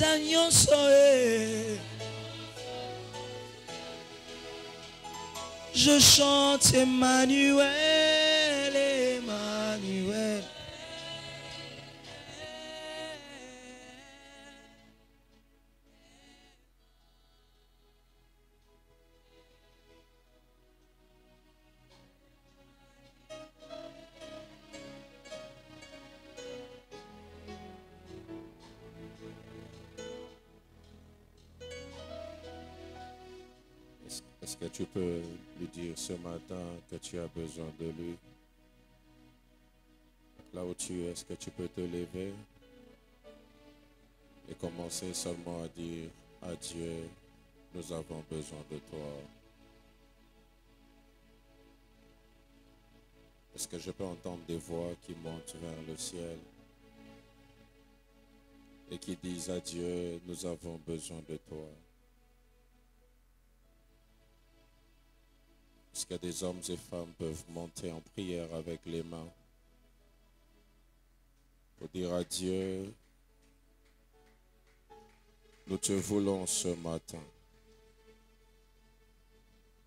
agneaux soe. Je chante Emmanuel, Emmanuel. Est-ce que tu peux lui dire ce matin que tu as besoin de lui? Là où tu es, est-ce que tu peux te lever et commencer seulement à dire à Dieu, nous avons besoin de toi. Est-ce que je peux entendre des voix qui montent vers le ciel et qui disent à Dieu, nous avons besoin de toi? Est-ce que des hommes et femmes peuvent monter en prière avec les mains pour dire à Dieu, nous te voulons ce matin.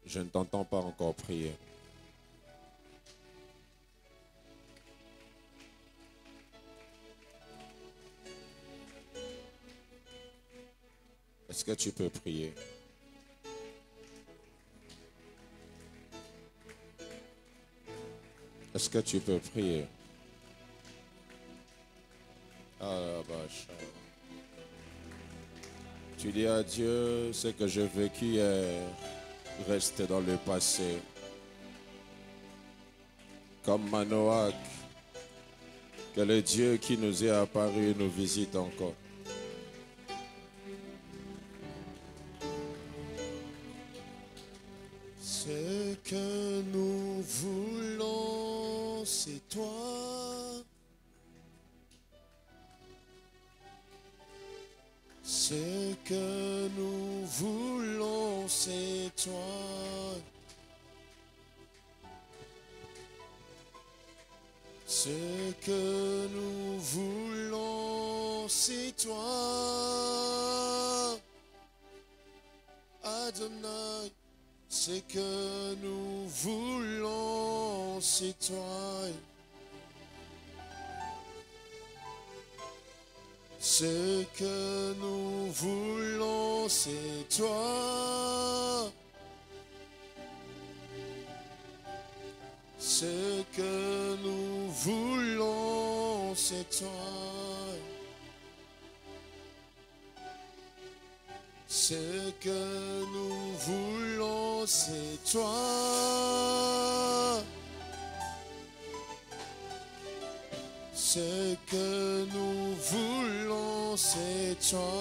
Je ne t'entends pas encore prier. Est-ce que tu peux prier? Est-ce que tu peux prier? Tu dis à Dieu, ce que j'ai vécu hier reste dans le passé. Comme Manoach, que le Dieu qui nous est apparu nous visite encore. Ce que nous voulons, c'est toi. Ce que nous voulons, c'est toi. Ce que nous voulons, c'est toi. Adonai. Ce que nous voulons, c'est toi. Ce que nous voulons, c'est toi. Ce que nous voulons, c'est toi. Ce que nous voulons, c'est toi. Ce que nous voulons, c'est toi.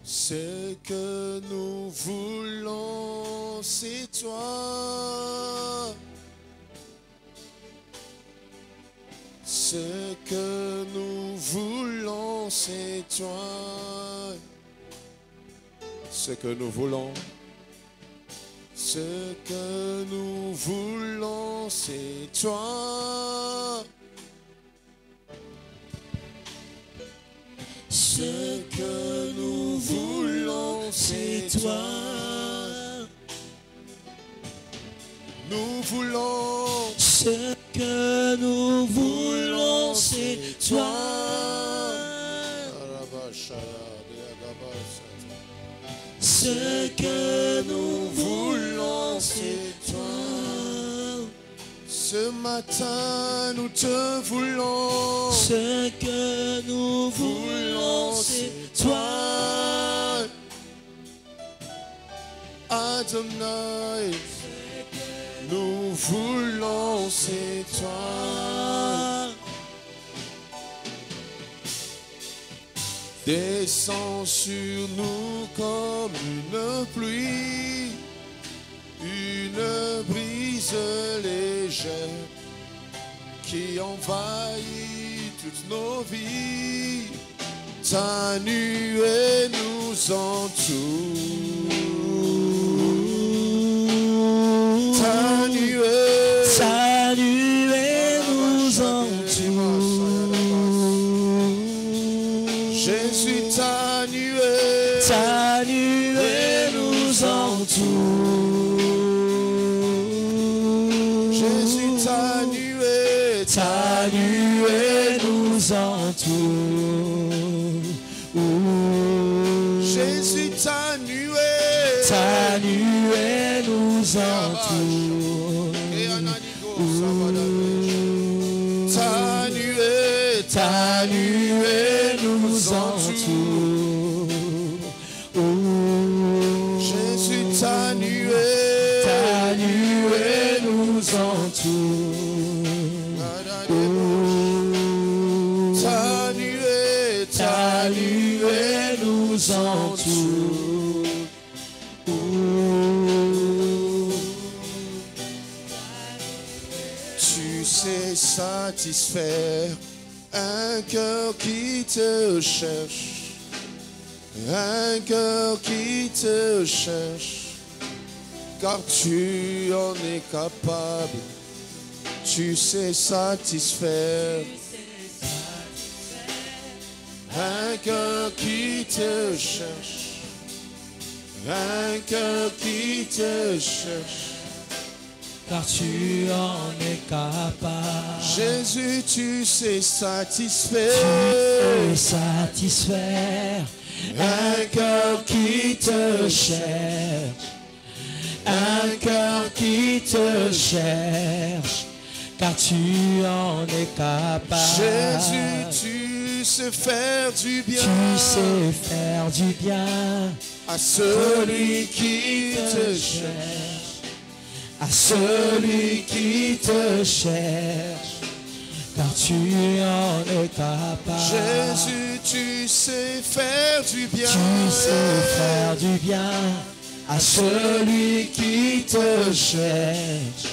Ce que nous voulons, c'est toi. Ce que nous voulons, c'est toi. Ce que nous voulons. Ce que nous voulons, c'est toi. Ce que nous voulons, c'est toi. Nous voulons. Ce que nous voulons, c'est toi. Ce que nous voulons, c'est toi. Ce matin, nous te voulons. Ce que nous voulons, c'est toi. Adonai, nous voulons, c'est toi. Descends sur nous comme une pluie, une brise légère qui envahit toutes nos vies. Ta nuée nous entoure. Ta nuée nous entoure. Ta nuée nous entoure. Jésus, ta nuée nous entoure. Ta nuée nous entoure. Jésus, ta nuée nous entoure. Ta nuée nous entoure. Tu sais satisfaire un cœur qui te cherche, un cœur qui te cherche, car tu en es capable. Tu sais satisfaire un cœur qui te cherche, un cœur qui te cherche, car tu en es capable. Jésus, tu sais satisfaire, un cœur qui te cherche, un cœur qui te cherche, car tu en es capable. Jésus, tu sais faire du bien, tu sais faire du bien à celui qui te cherche, à celui qui te cherche, car tu en es capable. Jésus, tu sais faire du bien, tu sais faire du bien à celui qui te cherche,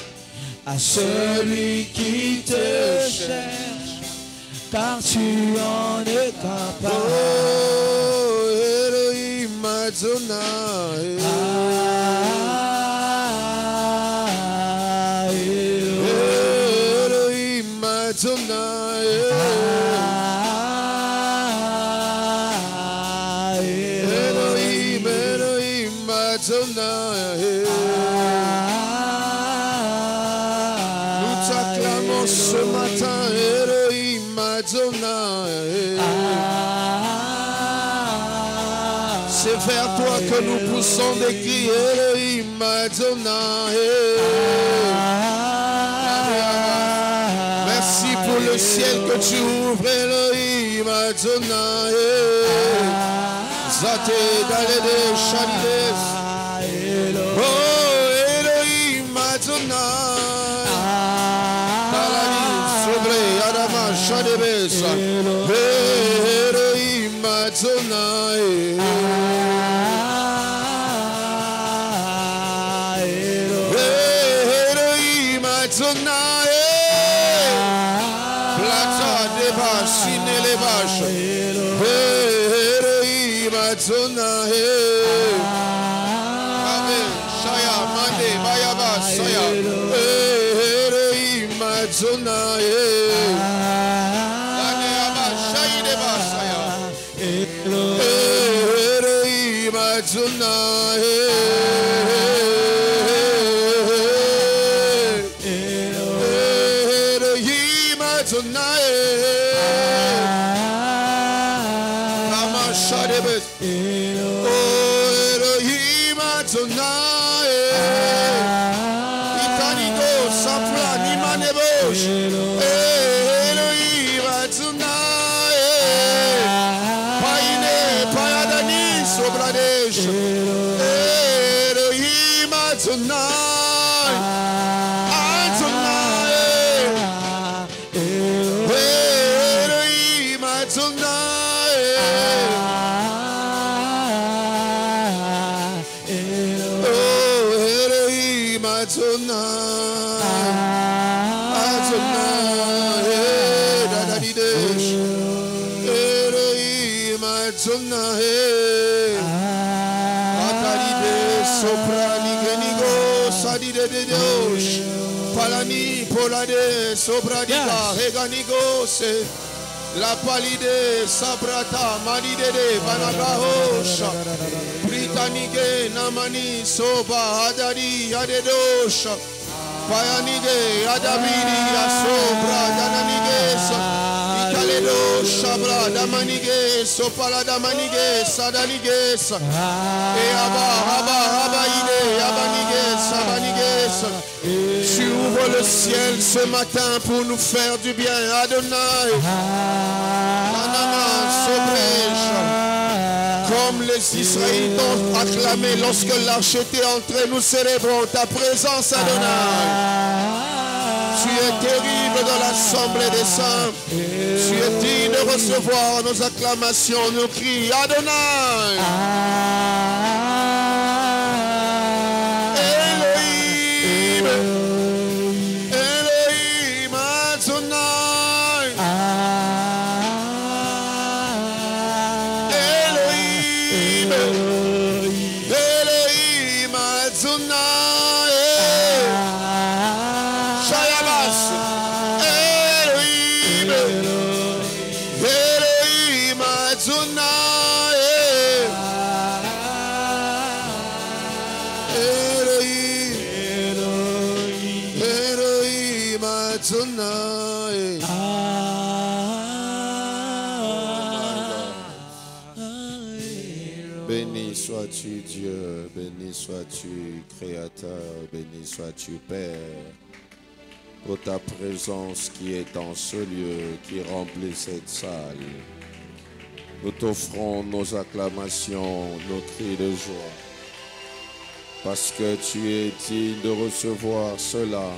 à celui qui te cherche, car tu en es capable. Oh, Elohim Adonai, Elohim Adonai, Elohim, Elohim Adonai. Nous t'acclamons ce matin, Elohim Adonai. C'est vers toi que nous poussons des cris, Elohim Adonai. Merci pour le ciel que tu ouvres, Elohim Adonai. Zate dalede shalides. Oh, Elohim Adonai. Talani sobre Adama shadebesa. Elohim Adonai. Elohim Adonai. Plata deba sine levash. Elohim Adonai. Amen. Shaya mande bayaba saya. Elohim Adonai. Ane aba shaide ba saya. Elohim Adonai. Elohim Adonai. Kama shadebes. Oh, Elohim Adonai. Itanigo sapra nimanebosh. Elohim Adonai. Paine payadani sobradesh. Elohim Adonai. Adonai. Elohim Adonai. Oh, Elohim Adonai. Adonai. Dadadidesh. Elohim Adonai. Atalide soprani genigo sadide de Deus. Palani polade sobradika heganigo se. La palide sabrata malide de banagahosha. Britannique namani soba adari adedosha. Payanige, Adabidi, Asobra, Dananige, Ikaledo, Shabra, Damanige, Sopala, Damanige, Sadalige, Haba, Abanige, Sabanige. Tu ouvres le ciel ce matin pour nous faire du bien, Adonai. Comme les Israélites ont acclamé lorsque l'arche était entrée, nous célébrons ta présence, Adonai. Tu es terrible dans l'assemblée des saints. Tu es digne de recevoir nos acclamations, nos cris, Adonai. Elohim, Elohim, Adonai. Elohim, Elohim, Adonai. Shayabas, Elohim, Elohim, Adonai. Elohim, Adonai. Béni sois-tu Dieu, béni sois-tu Créateur, béni sois-tu Père, pour ta présence qui est dans ce lieu, qui remplit cette salle. Nous t'offrons nos acclamations, nos cris de joie, parce que tu es digne de recevoir cela.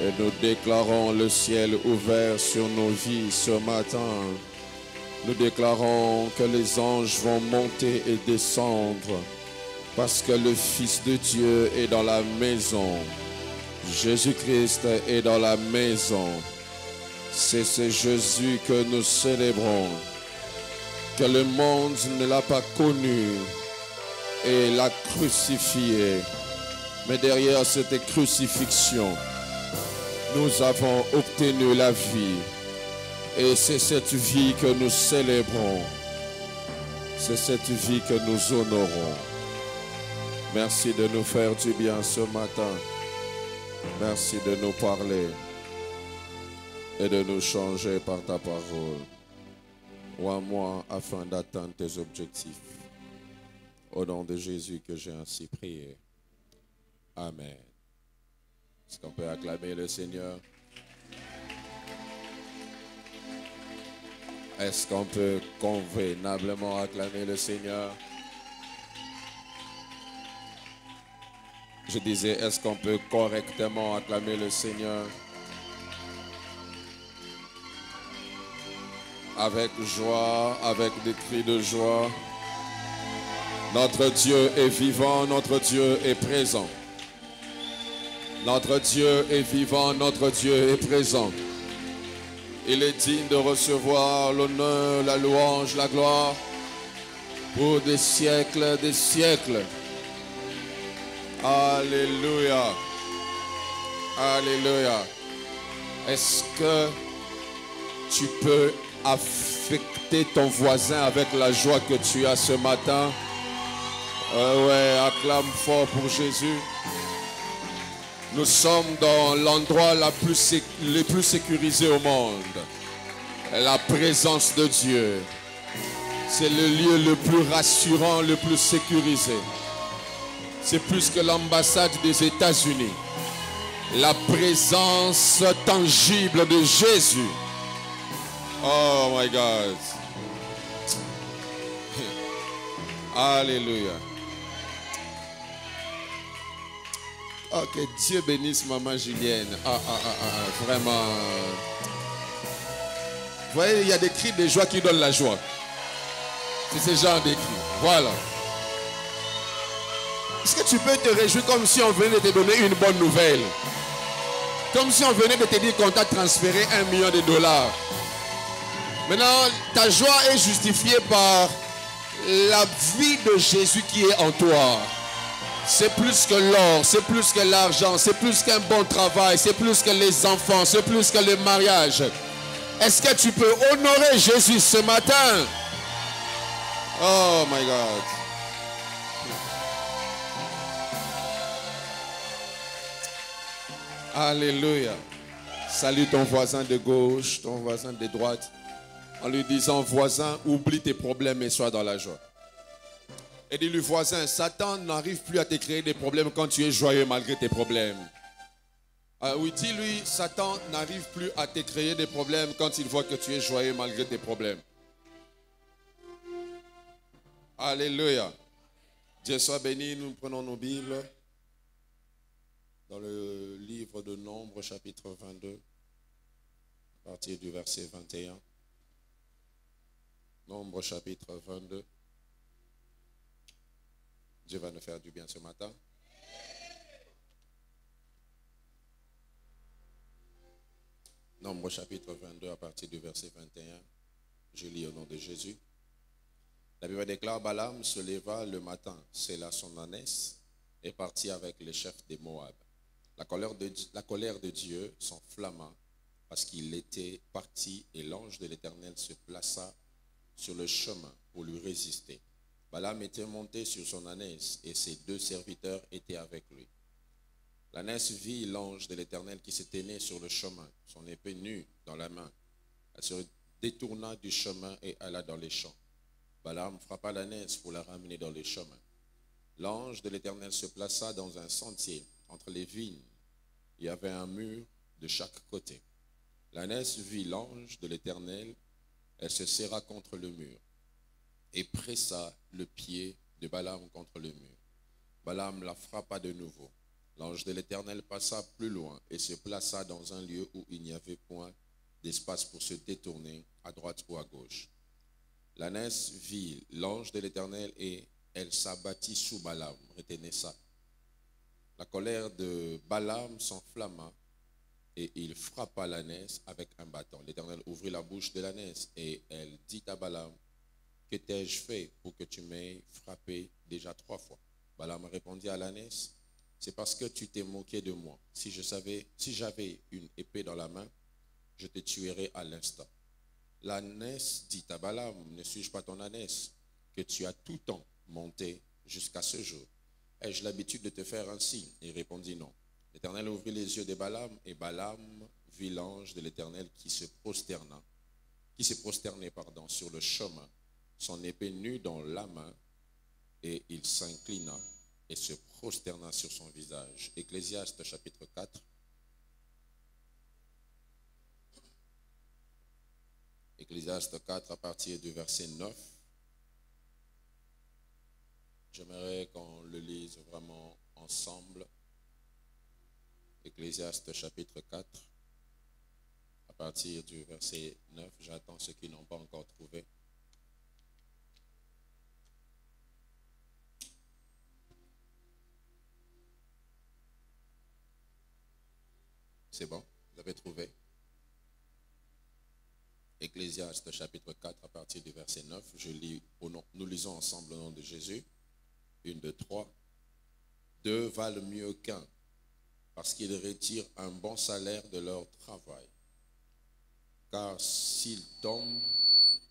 Et nous déclarons le ciel ouvert sur nos vies ce matin. Nous déclarons que les anges vont monter et descendre parce que le Fils de Dieu est dans la maison. Jésus-Christ est dans la maison. C'est ce Jésus que nous célébrons, que le monde ne l'a pas connu et l'a crucifié. Mais derrière cette crucifixion, nous avons obtenu la vie. Et c'est cette vie que nous célébrons. C'est cette vie que nous honorons. Merci de nous faire du bien ce matin. Merci de nous parler et de nous changer par ta parole. Oins moi afin d'atteindre tes objectifs. Au nom de Jésus que j'ai ainsi prié. Amen. Est-ce qu'on peut acclamer le Seigneur? Est-ce qu'on peut convenablement acclamer le Seigneur? Je disais, est-ce qu'on peut correctement acclamer le Seigneur? Avec joie, avec des cris de joie. Notre Dieu est vivant, notre Dieu est présent. Notre Dieu est vivant, notre Dieu est présent. Il est digne de recevoir l'honneur, la louange, la gloire pour des siècles, des siècles. Alléluia. Alléluia. Est-ce que tu peux affecter ton voisin avec la joie que tu as ce matin? Ouais, acclame fort pour Jésus. Nous sommes dans l'endroit le plus sécurisé au monde. La présence de Dieu. C'est le lieu le plus rassurant, le plus sécurisé. C'est plus que l'ambassade des États-Unis. La présence tangible de Jésus. Oh my God. Alléluia. Oh, que Dieu bénisse Maman Julienne. Vraiment. Vous voyez, il y a des cris de joie qui donnent la joie. C'est ce genre de cris. Voilà. Est-ce que tu peux te réjouir comme si on venait de te donner une bonne nouvelle? Comme si on venait de te dire qu'on t'a transféré $1 million. Maintenant, ta joie est justifiée par la vie de Jésus qui est en toi. C'est plus que l'or, c'est plus que l'argent, c'est plus qu'un bon travail, c'est plus que les enfants, c'est plus que le mariage. Est-ce que tu peux honorer Jésus ce matin? Oh my God. Alléluia. Salue ton voisin de gauche, ton voisin de droite, en lui disant, voisin, oublie tes problèmes et sois dans la joie. Et dis-lui, voisin, Satan n'arrive plus à te créer des problèmes quand tu es joyeux malgré tes problèmes. Oui, dis-lui, Satan n'arrive plus à te créer des problèmes quand il voit que tu es joyeux malgré tes problèmes. Alléluia. Dieu soit béni, nous prenons nos Bibles dans le livre de Nombre, chapitre 22, à partir du verset 21. Nombre, chapitre 22. Dieu va nous faire du bien ce matin. Nombre, chapitre 22, à partir du verset 21. Je lis au nom de Jésus. La Bible déclare, Balaam se leva le matin, sella son ânesse et partit avec les chefs des Moab. La colère de Dieu s'enflamma parce qu'il était parti et l'ange de l'Éternel se plaça sur le chemin pour lui résister. Balaam était monté sur son ânesse et ses 2 serviteurs étaient avec lui. L'ânesse vit l'ange de l'Éternel qui se tenait sur le chemin, son épée nue dans la main. Elle se détourna du chemin et alla dans les champs. Balaam frappa l'ânesse pour la ramener dans les chemins. L'ange de l'Éternel se plaça dans un sentier entre les vignes. Il y avait un mur de chaque côté. L'ânesse vit l'ange de l'Éternel. Elle se serra contre le mur et pressa le pied de Balaam contre le mur. Balaam la frappa de nouveau. L'ange de l'Éternel passa plus loin et se plaça dans un lieu où il n'y avait point d'espace pour se détourner à droite ou à gauche. L'ânesse vit l'ange de l'Éternel et elle s'abattit sous Balaam. Retenez ça. La colère de Balaam s'enflamma et il frappa l'ânesse avec un bâton. L'Éternel ouvrit la bouche de l'ânesse et elle dit à Balaam, que t'ai-je fait pour que tu m'aies frappé déjà 3 fois? Balaam répondit à l'ânesse, c'est parce que tu t'es moqué de moi. Si j'avais une épée dans la main, je te tuerais à l'instant. L'ânesse dit à Balaam, ne suis-je pas ton ânesse, que tu as tout temps monté jusqu'à ce jour? Ai-je l'habitude de te faire ainsi? Il répondit non. L'Éternel ouvrit les yeux de Balaam, et Balaam vit l'ange de l'Éternel qui se prosternait sur le chemin, son épée nue dans la main, et il s'inclina et se prosterna sur son visage. Ecclésiaste chapitre 4. Ecclésiaste 4 à partir du verset 9. J'aimerais qu'on le lise vraiment ensemble. Ecclésiaste chapitre 4 à partir du verset 9. J'attends ceux qui n'ont pas encore trouvé. C'est bon, vous avez trouvé? Ecclésiaste chapitre 4 à partir du verset 9. Nous lisons ensemble au nom de Jésus. 1, 2, 3. 2 valent mieux qu'un, parce qu'ils retirent un bon salaire de leur travail. Car s'il tombe,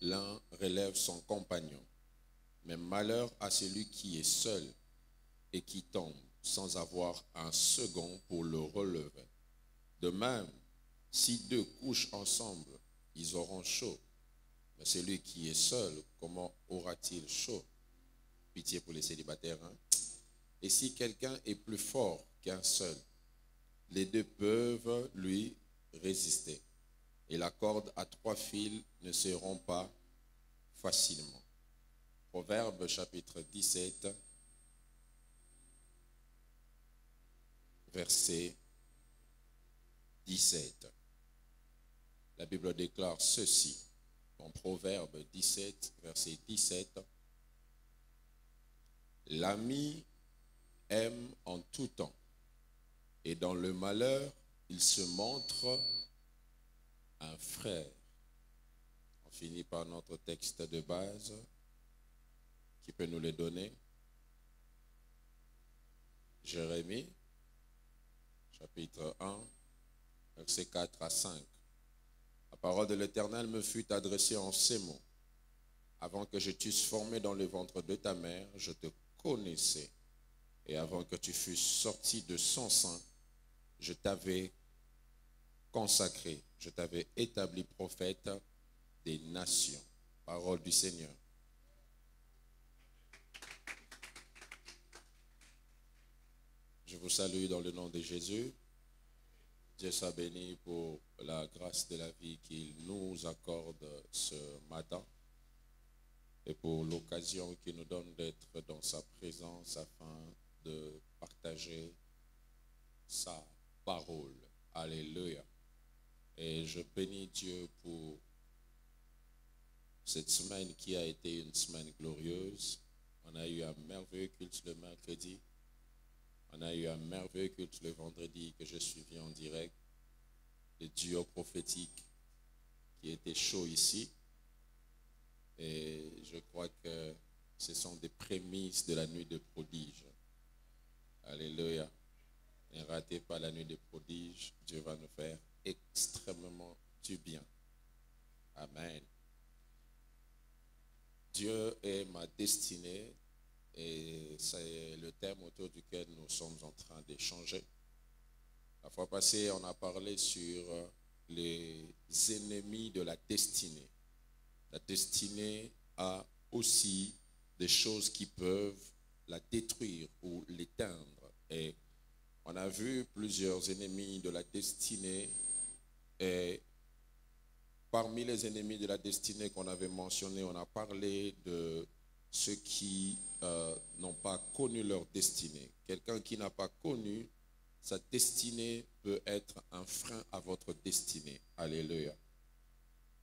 l'un relève son compagnon. Mais malheur à celui qui est seul et qui tombe sans avoir un second pour le relever. De même, si 2 couchent ensemble, ils auront chaud. Mais celui qui est seul, comment aura-t-il chaud? Pitié pour les célibataires. Hein? Et si quelqu'un est plus fort qu'un seul, les 2 peuvent lui résister. Et la corde à 3 fils ne se rompt pas facilement. Proverbe chapitre 17, verset 17. La Bible déclare ceci, en Proverbe 17, verset 17. L'ami aime en tout temps, et dans le malheur, il se montre un frère. On finit par notre texte de base. Qui peut nous le donner? Jérémie, chapitre 1, versets 4 à 5. La parole de l'Éternel me fut adressée en ces mots. Avant que je t'eusse formé dans le ventre de ta mère, je te connaissais. Et avant que tu fusses sorti de son sein, je t'avais consacré, je t'avais établi prophète des nations. Parole du Seigneur. Je vous salue dans le nom de Jésus. Dieu soit béni pour la grâce de la vie qu'il nous accorde ce matin et pour l'occasion qu'il nous donne d'être dans sa présence afin de partager sa parole. Alléluia. Et je bénis Dieu pour cette semaine qui a été une semaine glorieuse. On a eu un merveilleux culte le mercredi. On a eu un merveilleux culte le vendredi que je suivis en direct. Le duo prophétique qui était chaud ici. Et je crois que ce sont des prémices de la nuit de prodiges. Alléluia. Ne ratez pas la nuit des prodiges. Dieu va nous faire extrêmement du bien. Amen. Dieu est ma destinée. Et c'est le thème autour duquel nous sommes en train d'échanger. La fois passée, on a parlé sur les ennemis de la destinée. La destinée a aussi des choses qui peuvent la détruire ou l'éteindre. Et on a vu plusieurs ennemis de la destinée. Et parmi les ennemis de la destinée qu'on avait mentionnés, on a parlé de ceux qui n'ont pas connu leur destinée. Quelqu'un qui n'a pas connu sa destinée peut être un frein à votre destinée. Alléluia.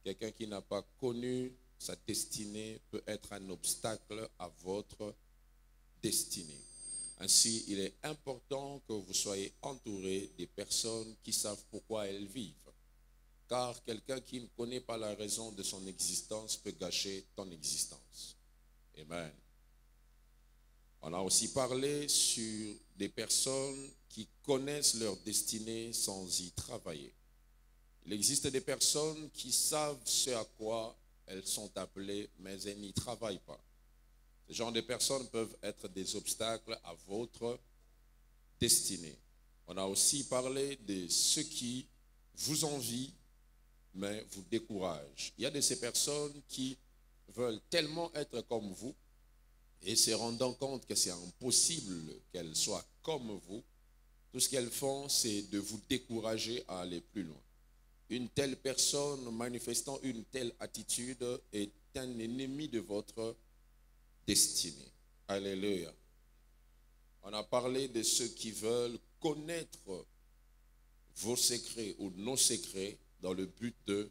Quelqu'un qui n'a pas connu sa destinée peut être un obstacle à votre destinée. Ainsi, il est important que vous soyez entouré des personnes qui savent pourquoi elles vivent. Car quelqu'un qui ne connaît pas la raison de son existence peut gâcher ton existence. Amen. On a aussi parlé sur des personnes qui connaissent leur destinée sans y travailler. Il existe des personnes qui savent ce à quoi elles sont appelées, mais elles n'y travaillent pas. Ce genre de personnes peuvent être des obstacles à votre destinée. On a aussi parlé de ceux qui vous envient, mais vous découragent. Il y a de ces personnes qui veulent tellement être comme vous et se rendant compte que c'est impossible qu'elles soient comme vous, tout ce qu'elles font, c'est de vous décourager à aller plus loin. Une telle personne manifestant une telle attitude est un ennemi de votre destinée. Alléluia. On a parlé de ceux qui veulent connaître vos secrets ou nos secrets dans le but de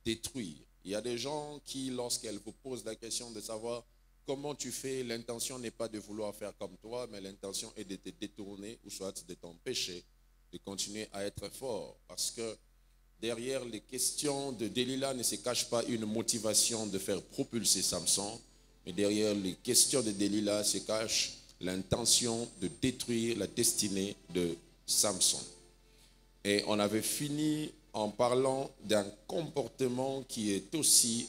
détruire. Il y a des gens qui, lorsqu'elles vous posent la question de savoir comment tu fais, l'intention n'est pas de vouloir faire comme toi, mais l'intention est de te détourner ou soit de t'empêcher de continuer à être fort. Parce que derrière les questions de Delilah ne se cache pas une motivation de faire propulser Samson, mais derrière les questions de Delilah se cache l'intention de détruire la destinée de Samson. Et on avait fini en parlant d'un comportement qui est aussi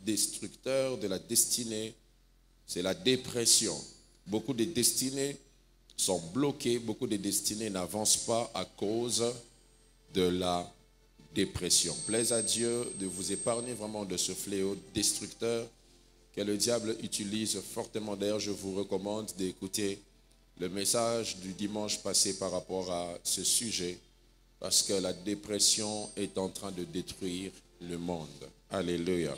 destructeur de la destinée, c'est la dépression. Beaucoup de destinées sont bloquées, beaucoup de destinées n'avancent pas à cause de la dépression. Plaise à Dieu de vous épargner vraiment de ce fléau destructeur que le diable utilise fortement. D'ailleurs, je vous recommande d'écouter le message du dimanche passé par rapport à ce sujet, parce que la dépression est en train de détruire le monde. Alléluia.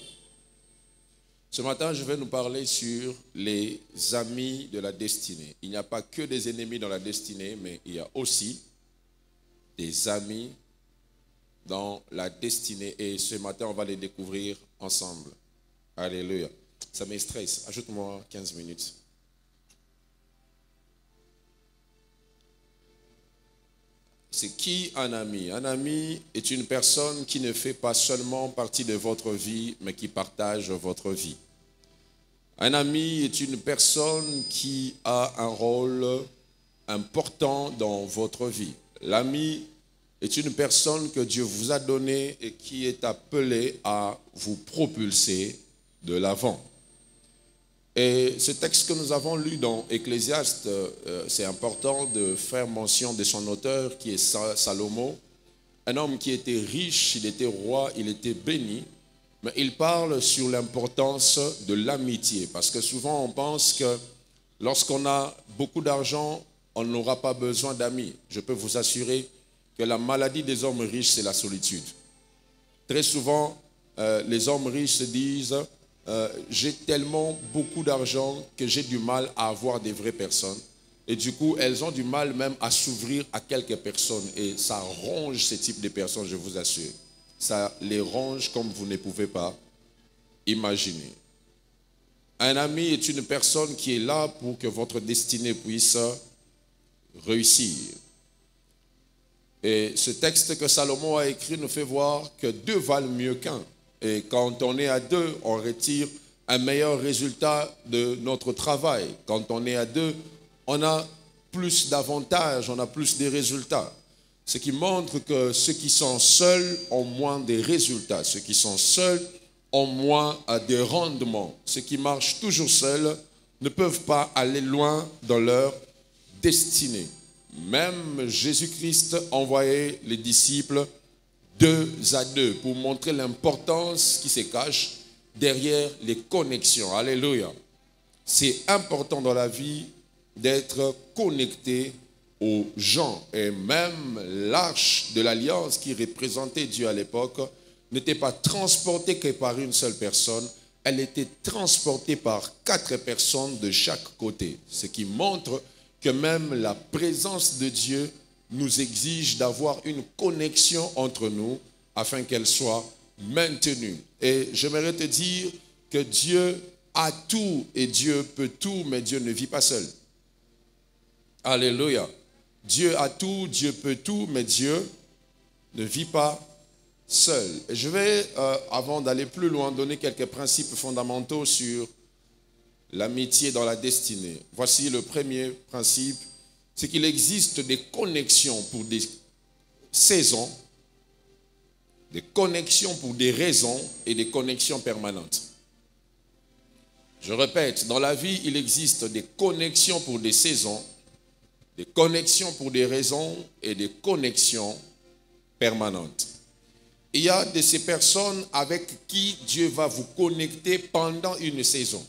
Ce matin, je vais nous parler sur les amis de la destinée. Il n'y a pas que des ennemis dans la destinée, mais il y a aussi des amis dans la destinée. Et ce matin, on va les découvrir ensemble. Alléluia. Ça me stresse. Ajoute-moi 15 minutes. C'est qui un ami? Un ami est une personne qui ne fait pas seulement partie de votre vie, mais qui partage votre vie. Un ami est une personne qui a un rôle important dans votre vie. L'ami est une personne que Dieu vous a donnée et qui est appelée à vous propulser de l'avant. Et ce texte que nous avons lu dans Ecclésiaste, c'est important de faire mention de son auteur qui est Salomon, un homme qui était riche, il était roi, il était béni, mais il parle sur l'importance de l'amitié, parce que souvent on pense que lorsqu'on a beaucoup d'argent, on n'aura pas besoin d'amis. Je peux vous assurer que la maladie des hommes riches, c'est la solitude. Très souvent, les hommes riches se disent j'ai tellement beaucoup d'argent que j'ai du mal à avoir des vraies personnes. Et du coup, elles ont du mal même à s'ouvrir à quelques personnes. Et ça ronge ce type de personnes, je vous assure. Ça les ronge comme vous ne pouvez pas imaginer. Un ami est une personne qui est là pour que votre destinée puisse réussir. Et ce texte que Salomon a écrit nous fait voir que deux valent mieux qu'un. Et quand on est à deux, on retire un meilleur résultat de notre travail. Quand on est à deux, on a plus d'avantages, on a plus de résultats. Ce qui montre que ceux qui sont seuls ont moins de résultats. Ceux qui sont seuls ont moins de rendement. Ceux qui marchent toujours seuls ne peuvent pas aller loin dans leur destinée. Même Jésus-Christ envoyait les disciples 2 à 2 pour montrer l'importance qui se cache derrière les connexions. Alléluia. C'est important dans la vie d'être connecté aux gens. Et même l'arche de l'alliance qui représentait Dieu à l'époque n'était pas transportée que par une seule personne. Elle était transportée par 4 personnes de chaque côté. Ce qui montre que même la présence de Dieu nous exige d'avoir une connexion entre nous afin qu'elle soit maintenue. Et j'aimerais te dire que Dieu a tout et Dieu peut tout, mais Dieu ne vit pas seul. Alléluia. Dieu a tout, Dieu peut tout, mais Dieu ne vit pas seul. Et je vais, avant d'aller plus loin, donner quelques principes fondamentaux sur l'amitié dans la destinée. Voici le premier principe, c'est qu'il existe des connexions pour des saisons, des connexions pour des raisons et des connexions permanentes. Je répète, dans la vie, il existe des connexions pour des saisons, des connexions pour des raisons et des connexions permanentes. Il y a de ces personnes avec qui Dieu va vous connecter pendant une saison.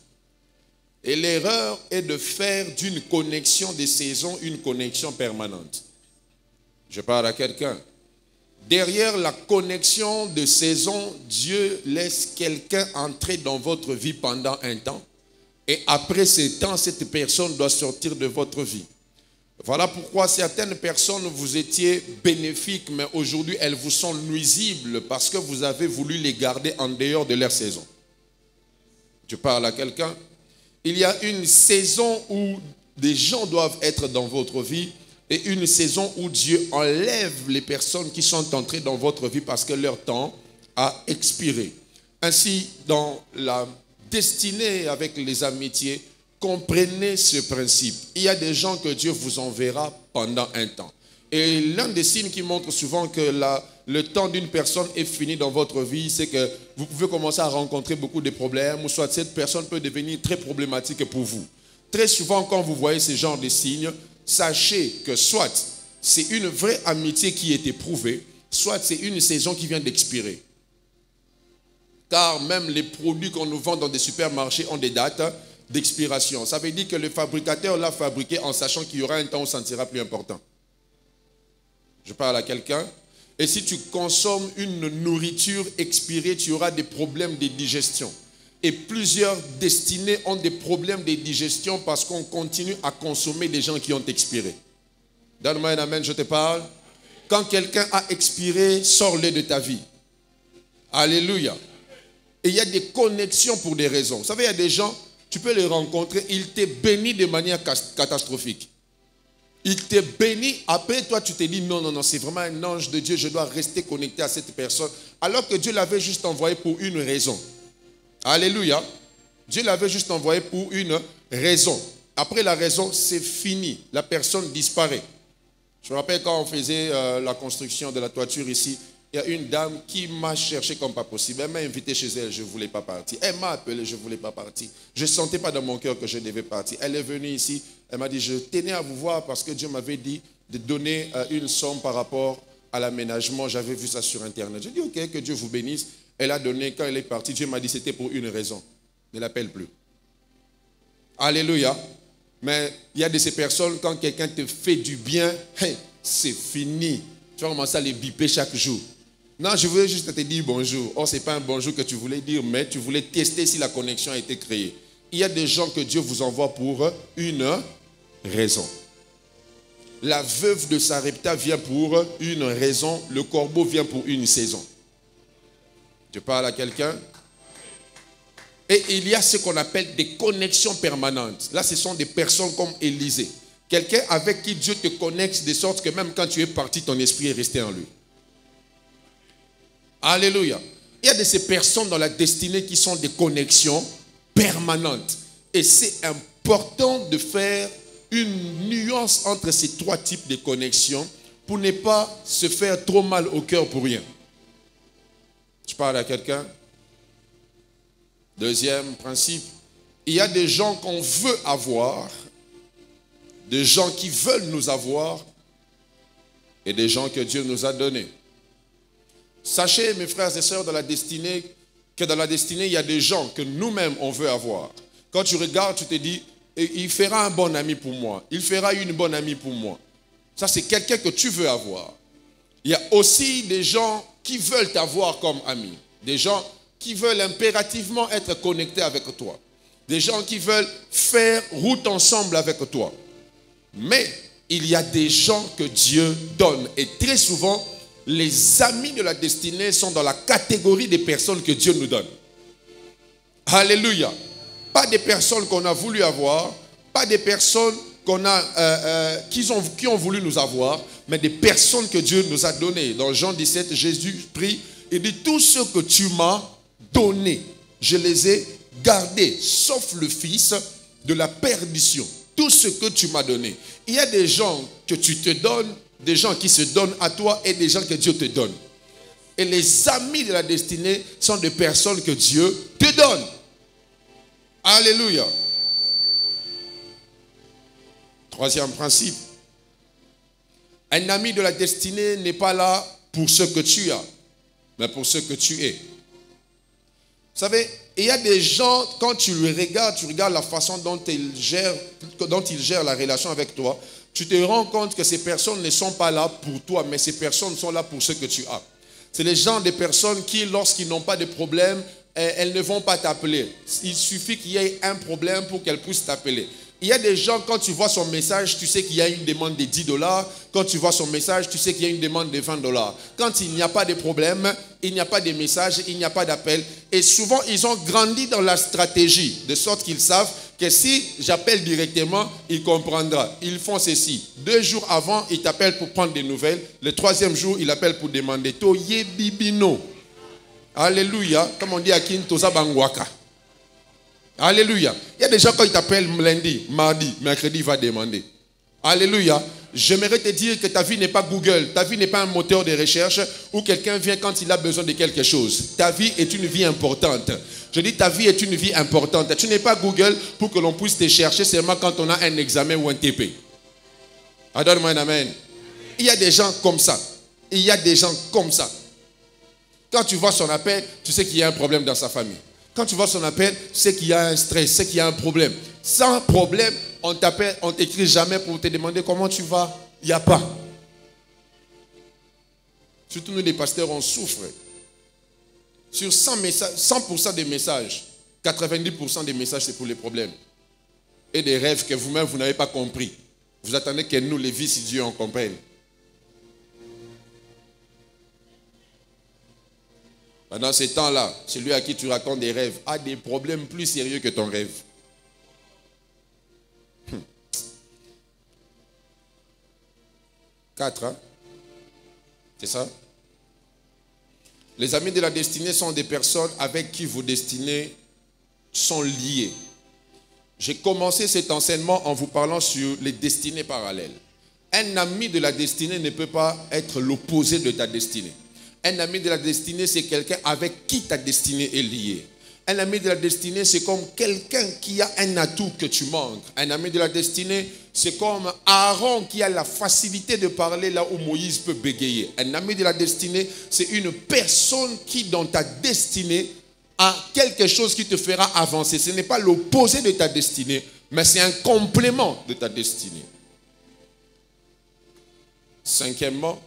Et l'erreur est de faire d'une connexion des saisons une connexion permanente. Je parle à quelqu'un. Derrière la connexion de saison, Dieu laisse quelqu'un entrer dans votre vie pendant un temps. Et après ce temps, cette personne doit sortir de votre vie. Voilà pourquoi certaines personnes, vous étiez bénéfiques, mais aujourd'hui, elles vous sont nuisibles parce que vous avez voulu les garder en dehors de leur saison. Je parle à quelqu'un. Il y a une saison où des gens doivent être dans votre vie et une saison où Dieu enlève les personnes qui sont entrées dans votre vie parce que leur temps a expiré. Ainsi, dans la destinée avec les amitiés, comprenez ce principe. Il y a des gens que Dieu vous enverra pendant un temps. Et l'un des signes qui montre souvent que le temps d'une personne est fini dans votre vie, c'est que vous pouvez commencer à rencontrer beaucoup de problèmes, ou soit cette personne peut devenir très problématique pour vous. Très souvent, quand vous voyez ce genre de signes, sachez que soit c'est une vraie amitié qui est éprouvée, soit c'est une saison qui vient d'expirer. Car même les produits qu'on nous vend dans des supermarchés ont des dates d'expiration. Ça veut dire que le fabricateur l'a fabriqué en sachant qu'il y aura un temps où ça ne sera plus important. Je parle à quelqu'un. Et si tu consommes une nourriture expirée, tu auras des problèmes de digestion. Et plusieurs destinées ont des problèmes de digestion parce qu'on continue à consommer des gens qui ont expiré. Donne-moi un amen, je te parle. Quand quelqu'un a expiré, sors-le de ta vie. Alléluia. Et il y a des connexions pour des raisons. Vous savez, il y a des gens, tu peux les rencontrer, ils te bénissent de manière catastrophique. Il te bénit, après toi tu te dis non, c'est vraiment un ange de Dieu, je dois rester connecté à cette personne. Alors que Dieu l'avait juste envoyé pour une raison. Alléluia. Dieu l'avait juste envoyé pour une raison. Après la raison, c'est fini. La personne disparaît. Je me rappelle quand on faisait la construction de la toiture ici, il il y a une dame qui m'a cherché comme pas possible. Elle m'a invité chez elle, je ne voulais pas partir. Elle m'a appelé, je ne voulais pas partir. Je ne sentais pas dans mon cœur que je devais partir. Elle est venue ici, elle m'a dit, je tenais à vous voir parce que Dieu m'avait dit de donner une somme par rapport à l'aménagement. J'avais vu ça sur Internet. J'ai dit, ok, que Dieu vous bénisse. Elle a donné, quand elle est partie, Dieu m'a dit, c'était pour une raison. Ne l'appelle plus. Alléluia. Mais il y a de ces personnes, quand quelqu'un te fait du bien, hey, c'est fini. Tu vas commencer à les biper chaque jour. Non, je voulais juste te dire bonjour. Or, ce n'est pas un bonjour que tu voulais dire, mais tu voulais tester si la connexion a été créée. Il y a des gens que Dieu vous envoie pour une raison. La veuve de Sarepta vient pour une raison. Le corbeau vient pour une saison. Je parle à quelqu'un. Et il y a ce qu'on appelle des connexions permanentes. Là, ce sont des personnes comme Élisée. Quelqu'un avec qui Dieu te connecte de sorte que même quand tu es parti, ton esprit est resté en lui. Alléluia. Il y a de ces personnes dans la destinée qui sont des connexions permanentes. Et c'est important de faire une nuance entre ces trois types de connexions pour ne pas se faire trop mal au cœur pour rien. Je parle à quelqu'un. Deuxième principe, il y a des gens qu'on veut avoir, des gens qui veulent nous avoir et des gens que Dieu nous a donnés. Sachez, mes frères et sœurs, dans la destinée, que dans la destinée, il y a des gens que nous-mêmes, on veut avoir. Quand tu regardes, tu te dis, il fera un bon ami pour moi. Il fera une bonne amie pour moi. Ça, c'est quelqu'un que tu veux avoir. Il y a aussi des gens qui veulent t'avoir comme ami. Des gens qui veulent impérativement être connectés avec toi. Des gens qui veulent faire route ensemble avec toi. Mais il y a des gens que Dieu donne. Et très souvent, les amis de la destinée sont dans la catégorie des personnes que Dieu nous donne. Alléluia. Pas des personnes qu'on a voulu avoir, pas des personnes qui ont voulu nous avoir, mais des personnes que Dieu nous a données. Dans Jean 17, Jésus prie, il dit, tout ce que tu m'as donné, je les ai gardés, sauf le fils de la perdition. Tout ce que tu m'as donné. Il y a des gens que tu te donnes, des gens qui se donnent à toi et des gens que Dieu te donne. Et les amis de la destinée sont des personnes que Dieu te donne. Alléluia. Troisième principe. Un ami de la destinée n'est pas là pour ce que tu as, mais pour ce que tu es. Vous savez, il y a des gens, quand tu les regardes, tu regardes la façon dont ils gèrent la relation avec toi, tu te rends compte que ces personnes ne sont pas là pour toi, mais ces personnes sont là pour ce que tu as. C'est les gens des personnes qui, lorsqu'ils n'ont pas de problème, elles ne vont pas t'appeler. Il suffit qu'il y ait un problème pour qu'elles puissent t'appeler. Il y a des gens, quand tu vois son message, tu sais qu'il y a une demande de $10. Quand tu vois son message, tu sais qu'il y a une demande de $20. Quand il n'y a pas de problème, il n'y a pas de message, il n'y a pas d'appel. Et souvent, ils ont grandi dans la stratégie, de sorte qu'ils savent que si j'appelle directement, il comprendra. Ils font ceci. 2 jours avant, il t'appelle pour prendre des nouvelles. Le 3e jour, il appelle pour demander. Toye bibino. Alléluia. Comme on dit à Kintosa Bangwaka. Alléluia. Il y a des gens quand ils t'appellent lundi, mardi, mercredi, il va demander. Alléluia. J'aimerais te dire que ta vie n'est pas Google, ta vie n'est pas un moteur de recherche où quelqu'un vient quand il a besoin de quelque chose. Ta vie est une vie importante. Je dis ta vie est une vie importante. Tu n'es pas Google pour que l'on puisse te chercher seulement quand on a un examen ou un TP. Adore-moi un amen. Il y a des gens comme ça. Il y a des gens comme ça. Quand tu vois son appel, tu sais qu'il y a un problème dans sa famille. Quand tu vois son appel, tu sais qu'il y a un stress, tu sais qu'il y a un problème. Sans problème, on t'appelle, on t'écrit jamais pour te demander comment tu vas. Il n'y a pas. Surtout nous les pasteurs, on souffre. Sur 100% des messages, 90% des messages, c'est pour les problèmes. Et des rêves que vous-même, vous n'avez pas compris. Vous attendez que nous, les vies, si Dieu en comprenne. Pendant ces temps-là, celui à qui tu racontes des rêves a des problèmes plus sérieux que ton rêve. 4, hein? C'est ça? Les amis de la destinée sont des personnes avec qui vos destinées sont liées. J'ai commencé cet enseignement en vous parlant sur les destinées parallèles. Un ami de la destinée ne peut pas être l'opposé de ta destinée. Un ami de la destinée, c'est quelqu'un avec qui ta destinée est liée. Un ami de la destinée, c'est comme quelqu'un qui a un atout que tu manques. Un ami de la destinée, c'est comme Aaron qui a la facilité de parler là où Moïse peut bégayer. Un ami de la destinée, c'est une personne qui, dans ta destinée, a quelque chose qui te fera avancer. Ce n'est pas l'opposé de ta destinée, mais c'est un complément de ta destinée. Cinquièmement,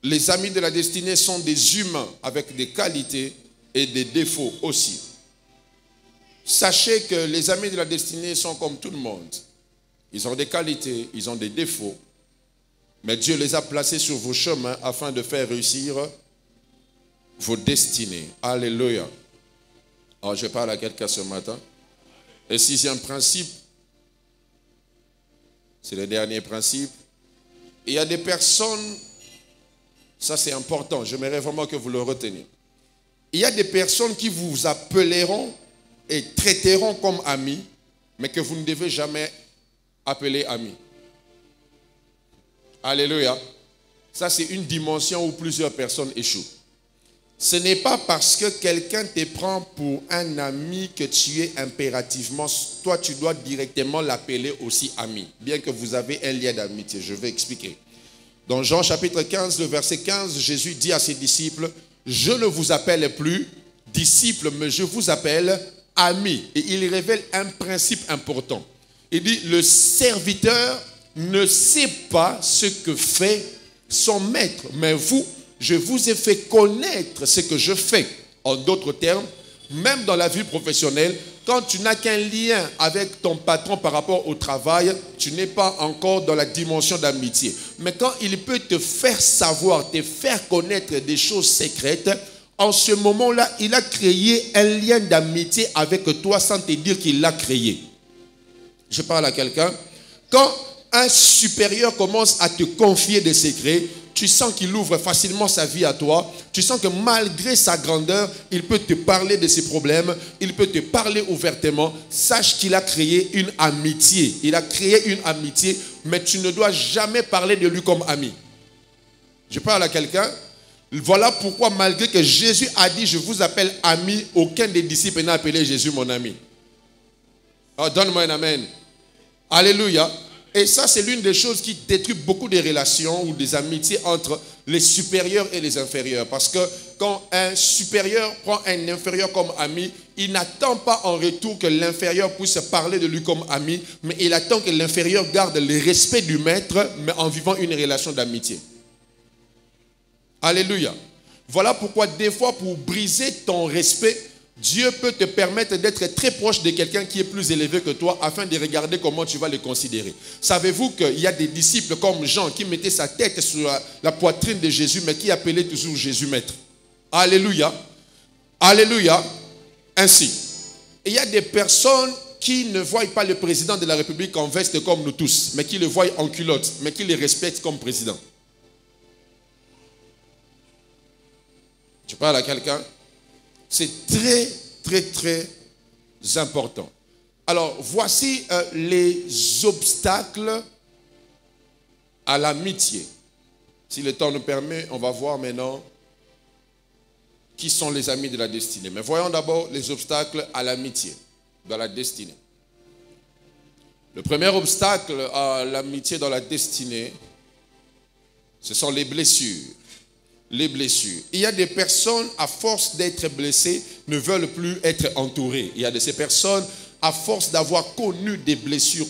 les amis de la destinée sont des humains avec des qualités et des défauts aussi. Sachez que les amis de la destinée sont comme tout le monde. Ils ont des qualités, ils ont des défauts, mais Dieu les a placés sur vos chemins afin de faire réussir vos destinées. Alléluia. Alors je parle à quelqu'un ce matin. Le sixième principe, c'est le dernier principe. Il y a des personnes, ça c'est important, j'aimerais vraiment que vous le reteniez. Il y a des personnes qui vous appelleront et traiteront comme amis, mais que vous ne devez jamais appeler amis. Alléluia. Ça, c'est une dimension où plusieurs personnes échouent. Ce n'est pas parce que quelqu'un te prend pour un ami que tu es impérativement, toi tu dois directement l'appeler aussi ami, bien que vous avez un lien d'amitié. Je vais expliquer. Dans Jean chapitre 15, le verset 15, Jésus dit à ses disciples, « Je ne vous appelle plus disciples, mais je vous appelle amis. » Et il révèle un principe important. Il dit, le serviteur ne sait pas ce que fait son maître, mais vous, je vous ai fait connaître ce que je fais. En d'autres termes, même dans la vie professionnelle, quand tu n'as qu'un lien avec ton patron par rapport au travail, tu n'es pas encore dans la dimension d'amitié. Mais quand il peut te faire savoir, te faire connaître des choses secrètes, en ce moment-là, il a créé un lien d'amitié avec toi sans te dire qu'il l'a créé. Je parle à quelqu'un. Quand un supérieur commence à te confier des secrets, tu sens qu'il ouvre facilement sa vie à toi. Tu sens que malgré sa grandeur, il peut te parler de ses problèmes. Il peut te parler ouvertement. Sache qu'il a créé une amitié. Il a créé une amitié, mais tu ne dois jamais parler de lui comme ami. Je parle à quelqu'un. Voilà pourquoi malgré que Jésus a dit « Je vous appelle ami », aucun des disciples n'a appelé Jésus mon ami. Oh, donne-moi un amen. Alléluia. Et ça, c'est l'une des choses qui détruit beaucoup de relations ou des amitiés entre les supérieurs et les inférieurs. Parce que quand un supérieur prend un inférieur comme ami, il n'attend pas en retour que l'inférieur puisse parler de lui comme ami, mais il attend que l'inférieur garde le respect du maître, mais en vivant une relation d'amitié. Alléluia. Voilà pourquoi des fois, pour briser ton respect, Dieu peut te permettre d'être très proche de quelqu'un qui est plus élevé que toi afin de regarder comment tu vas le considérer. Savez-vous qu'il y a des disciples comme Jean qui mettaient sa tête sur la poitrine de Jésus mais qui appelaient toujours Jésus maître. Alléluia. Alléluia. Ainsi. Il y a des personnes qui ne voient pas le président de la République en veste comme nous tous, mais qui le voient en culotte, mais qui le respectent comme président. Je parle à quelqu'un. C'est très, très, très important. Alors, voici les obstacles à l'amitié. Si le temps nous permet, on va voir maintenant qui sont les amis de la destinée. Mais voyons d'abord les obstacles à l'amitié dans la destinée. Le premier obstacle à l'amitié dans la destinée, ce sont les blessures. Les blessures. Il y a des personnes, à force d'être blessées, ne veulent plus être entourées. Il y a de ces personnes, à force d'avoir connu des blessures,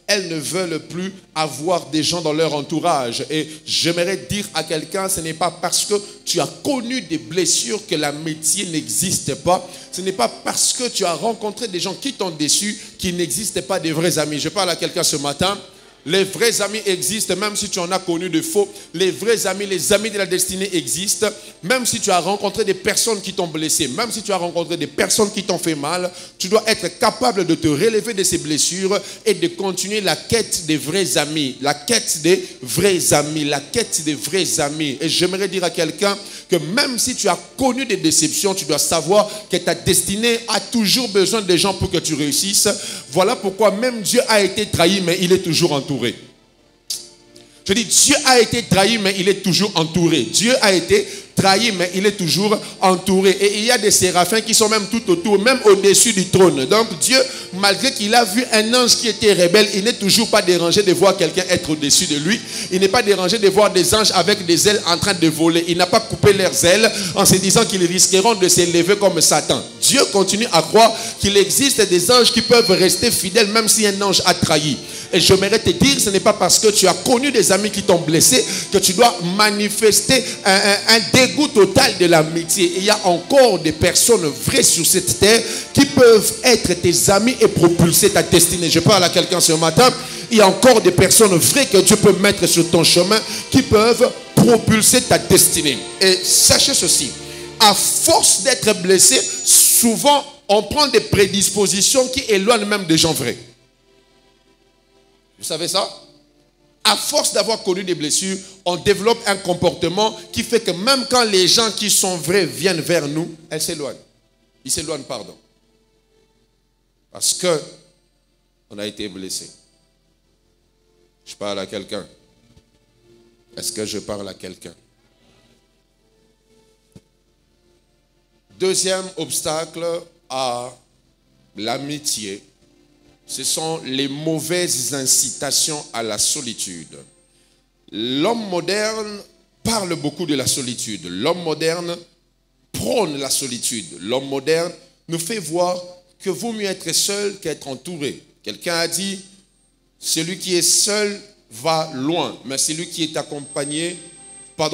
elles ne veulent plus avoir des gens dans leur entourage. Et j'aimerais dire à quelqu'un, ce n'est pas parce que tu as connu des blessures que l'amitié n'existe pas. Ce n'est pas parce que tu as rencontré des gens qui t'ont déçu qu'il n'existe pas de vrais amis. Je parle à quelqu'un ce matin. Les vrais amis existent, même si tu en as connu de faux. Les vrais amis, les amis de la destinée existent, même si tu as rencontré des personnes qui t'ont blessé, même si tu as rencontré des personnes qui t'ont fait mal, tu dois être capable de te relever de ces blessures et de continuer la quête des vrais amis. La quête des vrais amis, la quête des vrais amis. Et j'aimerais dire à quelqu'un que même si tu as connu des déceptions, tu dois savoir que ta destinée a toujours besoin de gens pour que tu réussisses. Voilà pourquoi même Dieu a été trahi, mais il est toujours entouré. Je dis, Dieu a été trahi, mais il est toujours entouré. Dieu a été trahi, mais il est toujours entouré. Et il y a des séraphins qui sont même tout autour, même au-dessus du trône. Donc Dieu, malgré qu'il a vu un ange qui était rebelle, il n'est toujours pas dérangé de voir quelqu'un être au-dessus de lui. Il n'est pas dérangé de voir des anges avec des ailes en train de voler. Il n'a pas coupé leurs ailes en se disant qu'ils risqueront de s'élever comme Satan. Dieu continue à croire qu'il existe des anges qui peuvent rester fidèles même si un ange a trahi. Et j'aimerais te dire, ce n'est pas parce que tu as connu des amis qui t'ont blessé que tu dois manifester un dégoût total de l'amitié. Il y a encore des personnes vraies sur cette terre qui peuvent être tes amis et propulser ta destinée. Je parle à quelqu'un ce matin. Il y a encore des personnes vraies que Dieu peut mettre sur ton chemin qui peuvent propulser ta destinée. Et sachez ceci, à force d'être blessé, souvent on prend des prédispositions qui éloignent même des gens vrais. Vous savez ça? À force d'avoir connu des blessures, on développe un comportement qui fait que même quand les gens qui sont vrais viennent vers nous, elles s'éloignent. Ils s'éloignent, pardon. Parce que on a été blessé. Je parle à quelqu'un. Est-ce que je parle à quelqu'un? Deuxième obstacle à l'amitié, ce sont les mauvaises incitations à la solitude. L'homme moderne parle beaucoup de la solitude. L'homme moderne prône la solitude. L'homme moderne nous fait voir que vaut mieux être seul qu'être entouré. Quelqu'un a dit, celui qui est seul va loin, mais celui qui est accompagné,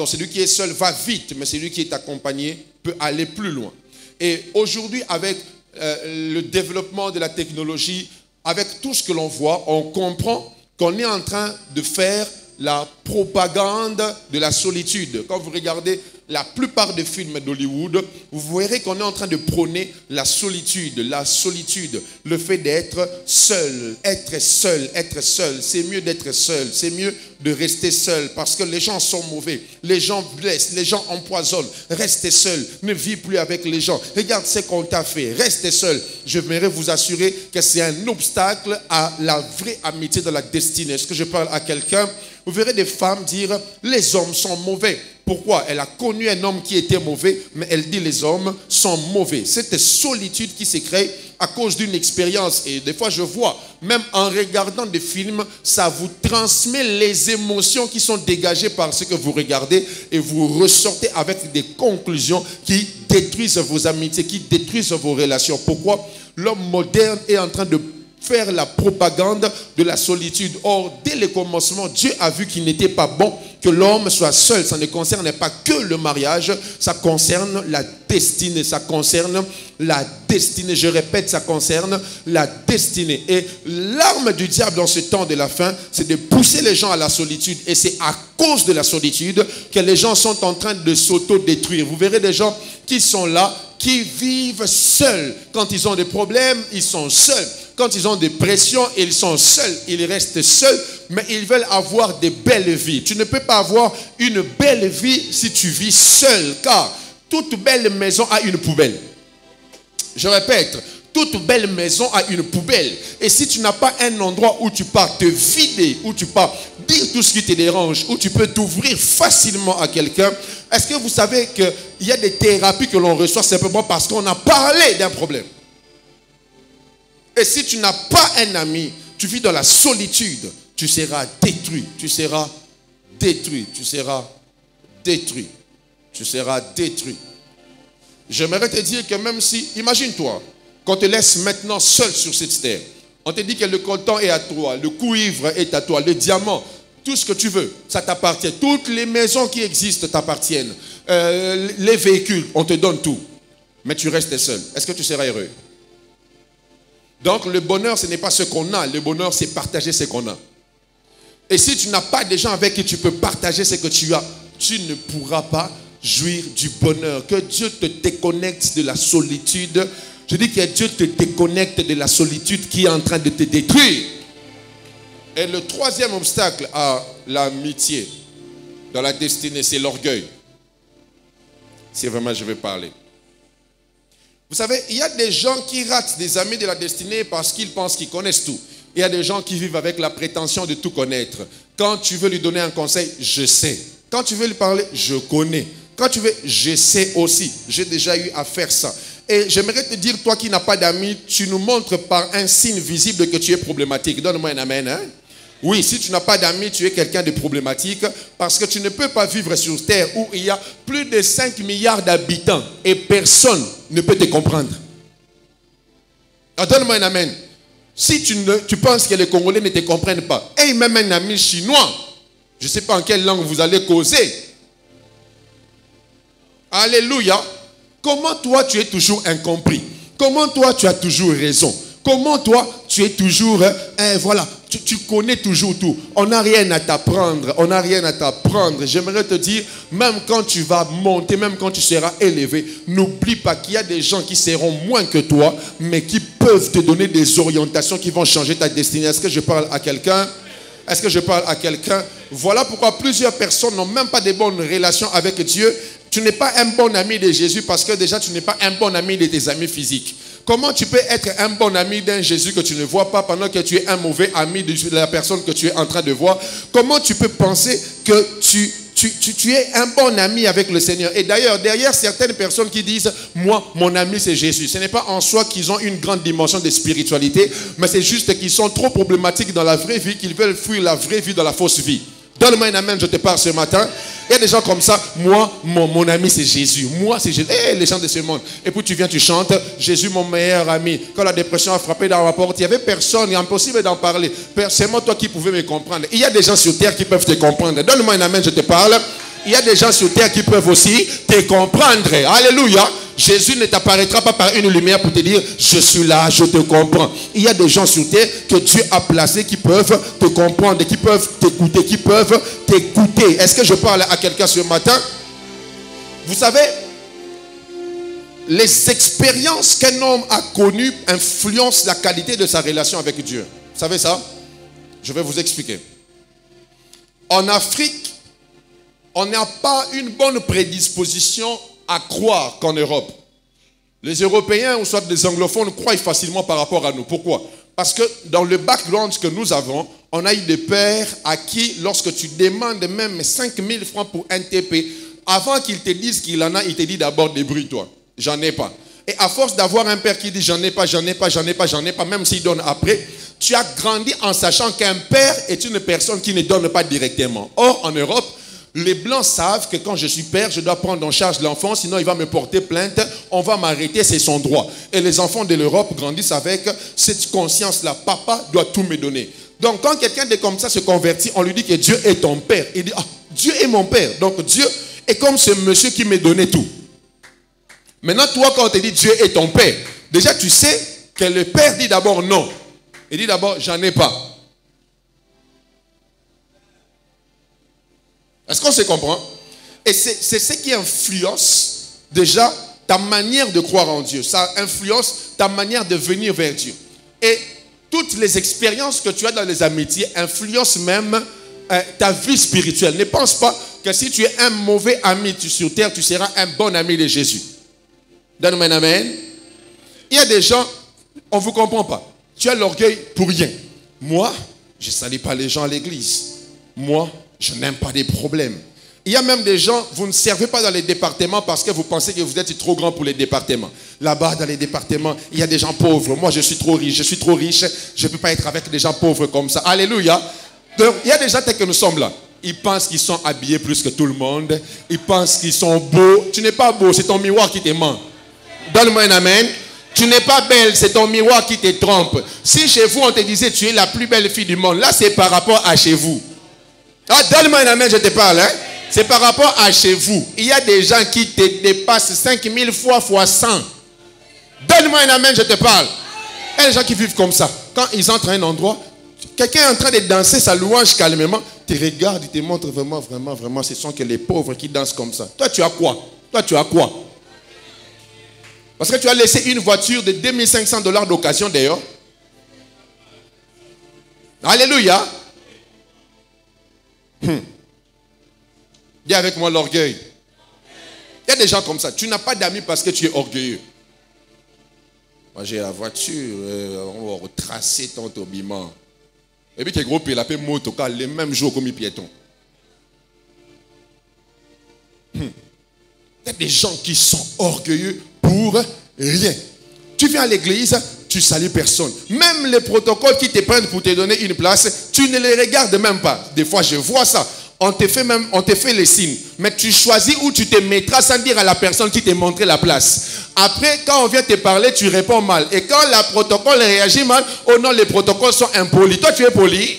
celui qui est seul va vite, mais celui qui est accompagné peut aller plus loin. Et aujourd'hui, avec le développement de la technologie, avec tout ce que l'on voit, on comprend qu'on est en train de faire la propagande de la solitude. Quand vous regardez la plupart des films d'Hollywood, vous verrez qu'on est en train de prôner la solitude, le fait d'être seul, être seul. C'est mieux d'être seul, c'est mieux de rester seul parce que les gens sont mauvais, les gens blessent, les gens empoisonnent. Restez seul, ne vis plus avec les gens. Regarde ce qu'on t'a fait, restez seul. Je voudrais vous assurer que c'est un obstacle à la vraie amitié dans la destinée. Est-ce que je parle à quelqu'un? Vous verrez des femmes dire, les hommes sont mauvais. Pourquoi? Elle a connu un homme qui était mauvais, mais elle dit les hommes sont mauvais. Cette solitude qui se crée à cause d'une expérience. Et des fois, je vois, même en regardant des films, ça vous transmet les émotions qui sont dégagées par ce que vous regardez et vous ressortez avec des conclusions qui détruisent vos amitiés, qui détruisent vos relations. Pourquoi? L'homme moderne est en train de faire la propagande de la solitude. Or, dès le commencement, Dieu a vu qu'il n'était pas bon que l'homme soit seul. Ça ne concerne pas que le mariage, ça concerne la destinée. Ça concerne la destinée. Je répète, ça concerne la destinée. Et l'arme du diable dans ce temps de la fin, c'est de pousser les gens à la solitude. Et c'est à cause de la solitude que les gens sont en train de s'auto-détruire. Vous verrez des gens qui sont là, qui vivent seuls. Quand ils ont des problèmes, ils sont seuls. Quand ils ont des pressions, ils sont seuls. Ils restent seuls, mais ils veulent avoir des belles vies. Tu ne peux pas avoir une belle vie si tu vis seul, car toute belle maison a une poubelle. Je répète, toute belle maison a une poubelle. Et si tu n'as pas un endroit où tu pars te vider, où tu pars dire tout ce qui te dérange, où tu peux t'ouvrir facilement à quelqu'un, est-ce que vous savez qu'il y a des thérapies que l'on reçoit simplement parce qu'on a parlé d'un problème? Et si tu n'as pas un ami, tu vis dans la solitude, tu seras détruit, tu seras détruit, tu seras détruit, tu seras détruit. J'aimerais te dire que même si, imagine-toi, qu'on te laisse maintenant seul sur cette terre, on te dit que le coltan est à toi, le cuivre est à toi, le diamant, tout ce que tu veux, ça t'appartient. Toutes les maisons qui existent t'appartiennent. Les véhicules, on te donne tout. Mais tu restes seul. Est-ce que tu seras heureux? Donc le bonheur, ce n'est pas ce qu'on a. Le bonheur, c'est partager ce qu'on a. Et si tu n'as pas des gens avec qui tu peux partager ce que tu as, tu ne pourras pas jouir du bonheur. Que Dieu te déconnecte de la solitude. Je dis que Dieu te déconnecte de la solitude qui est en train de te détruire. Et le troisième obstacle à l'amitié dans la destinée, c'est l'orgueil. Si vraiment je vais parler. Vous savez, il y a des gens qui ratent des amis de la destinée parce qu'ils pensent qu'ils connaissent tout. Il y a des gens qui vivent avec la prétention de tout connaître. Quand tu veux lui donner un conseil, je sais. Quand tu veux lui parler, je connais. Quand tu veux, je sais aussi. J'ai déjà eu à faire ça. Et j'aimerais te dire, toi qui n'as pas d'amis, tu nous montres par un signe visible que tu es problématique. Donne-moi un amen. Hein? Oui, si tu n'as pas d'amis, tu es quelqu'un de problématique parce que tu ne peux pas vivre sur terre où il y a plus de 5 milliards d'habitants et personne ne peut te comprendre. Alors, donne-moi un amen. Si tu penses que les Congolais ne te comprennent pas, et même un ami chinois, je ne sais pas en quelle langue vous allez causer. Alléluia. Comment toi tu es toujours incompris? Comment toi tu as toujours raison? Comment toi tu es toujours, voilà, tu connais toujours tout. On n'a rien à t'apprendre, on n'a rien à t'apprendre. J'aimerais te dire, même quand tu vas monter, même quand tu seras élevé, n'oublie pas qu'il y a des gens qui seront moins que toi, mais qui peuvent te donner des orientations qui vont changer ta destinée. Est-ce que je parle à quelqu'un? Est-ce que je parle à quelqu'un? Voilà pourquoi plusieurs personnes n'ont même pas de bonnes relations avec Dieu. Tu n'es pas un bon ami de Jésus parce que déjà tu n'es pas un bon ami de tes amis physiques. Comment tu peux être un bon ami d'un Jésus que tu ne vois pas pendant que tu es un mauvais ami de la personne que tu es en train de voir? Comment tu peux penser que tu es un bon ami avec le Seigneur? Et d'ailleurs, derrière certaines personnes qui disent « Moi, mon ami, c'est Jésus », ce n'est pas en soi qu'ils ont une grande dimension de spiritualité, mais c'est juste qu'ils sont trop problématiques dans la vraie vie, qu'ils veulent fuir la vraie vie dans la fausse vie. Donne-moi un amen, je te parle ce matin. Il y a des gens comme ça. Moi, mon ami, c'est Jésus. Moi, c'est Jésus. Eh, les gens de ce monde. Et puis tu viens, tu chantes. Jésus, mon meilleur ami. Quand la dépression a frappé dans ma porte, il n'y avait personne. Il est impossible d'en parler. C'est moi, toi qui pouvais me comprendre. Il y a des gens sur terre qui peuvent te comprendre. Donne-moi un amen, je te parle. Il y a des gens sur terre qui peuvent aussi te comprendre. Alléluia. Jésus ne t'apparaîtra pas par une lumière pour te dire « Je suis là, je te comprends ». Il y a des gens sur terre que Dieu a placés qui peuvent te comprendre, qui peuvent t'écouter, qui peuvent t'écouter. Est-ce que je parle à quelqu'un ce matin? Vous savez, les expériences qu'un homme a connues influencent la qualité de sa relation avec Dieu. Vous savez ça? Je vais vous expliquer. En Afrique, on n'a pas une bonne prédisposition à croire qu'en Europe. Les Européens ou soit les anglophones croient facilement par rapport à nous. Pourquoi? Parce que dans le background que nous avons, on a eu des pères à qui, lorsque tu demandes même 5 000 francs pour un TP, avant qu'ils te disent qu'il en a, il te dit d'abord débrouille-toi. J'en ai pas. Et à force d'avoir un père qui dit j'en ai pas, j'en ai pas, j'en ai pas, j'en ai pas, même s'il donne après, tu as grandi en sachant qu'un père est une personne qui ne donne pas directement. Or, en Europe, les Blancs savent que quand je suis père, je dois prendre en charge l'enfant, sinon il va me porter plainte, on va m'arrêter, c'est son droit. Et les enfants de l'Europe grandissent avec cette conscience-là. Papa doit tout me donner. Donc quand quelqu'un de comme ça se convertit, on lui dit que Dieu est ton père. Il dit, ah, Dieu est mon père. Donc Dieu est comme ce monsieur qui me donnait tout. Maintenant, toi, quand on te dit Dieu est ton père, déjà tu sais que le père dit d'abord non. Il dit d'abord, j'en ai pas. Est-ce qu'on se comprend? Et c'est ce qui influence déjà ta manière de croire en Dieu. Ça influence ta manière de venir vers Dieu. Et toutes les expériences que tu as dans les amitiés influencent même ta vie spirituelle. Ne pense pas que si tu es un mauvais ami sur terre, tu seras un bon ami de Jésus. Donne-moi un amen. Il y a des gens, on ne vous comprend pas. Tu as l'orgueil pour rien. Moi, je ne salue pas les gens à l'église. Moi, je n'aime pas des problèmes. Il y a même des gens, vous ne servez pas dans les départements parce que vous pensez que vous êtes trop grand pour les départements. Là-bas, dans les départements, il y a des gens pauvres. Moi, je suis trop riche, je ne peux pas être avec des gens pauvres comme ça. Alléluia. Donc, il y a des gens tels que nous sommes là. Ils pensent qu'ils sont habillés plus que tout le monde. Ils pensent qu'ils sont beaux. Tu n'es pas beau, c'est ton miroir qui te ment. Donne-moi un amen. Tu n'es pas belle, c'est ton miroir qui te trompe. Si chez vous, on te disait tu es la plus belle fille du monde, là, c'est par rapport à chez vous. Ah, donne-moi un amen, je te parle. Hein? C'est par rapport à chez vous. Il y a des gens qui te dépassent 5000 fois 100. Donne-moi un amen, je te parle. Il y a des gens qui vivent comme ça. Quand ils entrent à un endroit, quelqu'un est en train de danser sa louange calmement, te regarde, il te montre vraiment, ce sont que les pauvres qui dansent comme ça. Toi, tu as quoi? Toi, tu as quoi? Parce que tu as laissé une voiture de 2500 $ d'occasion d'ailleurs. Alléluia. Dis avec moi l'orgueil. Il y a des gens comme ça. Tu n'as pas d'amis parce que tu es orgueilleux. Moi j'ai la voiture, on va retracer ton tourbillon. Et puis, il y a moto, les mêmes jours comme les piétons. Il y a des gens qui sont orgueilleux pour rien. Tu viens à l'église, tu salues personne. Même les protocoles qui te prennent pour te donner une place, tu ne les regardes même pas. Des fois, je vois ça. On te fait les signes. Mais tu choisis où tu te mettras sans dire à la personne qui t'a montré la place. Après, quand on vient te parler, tu réponds mal. Et quand le protocole réagit mal, oh non, les protocoles sont impolis. Toi, tu es poli.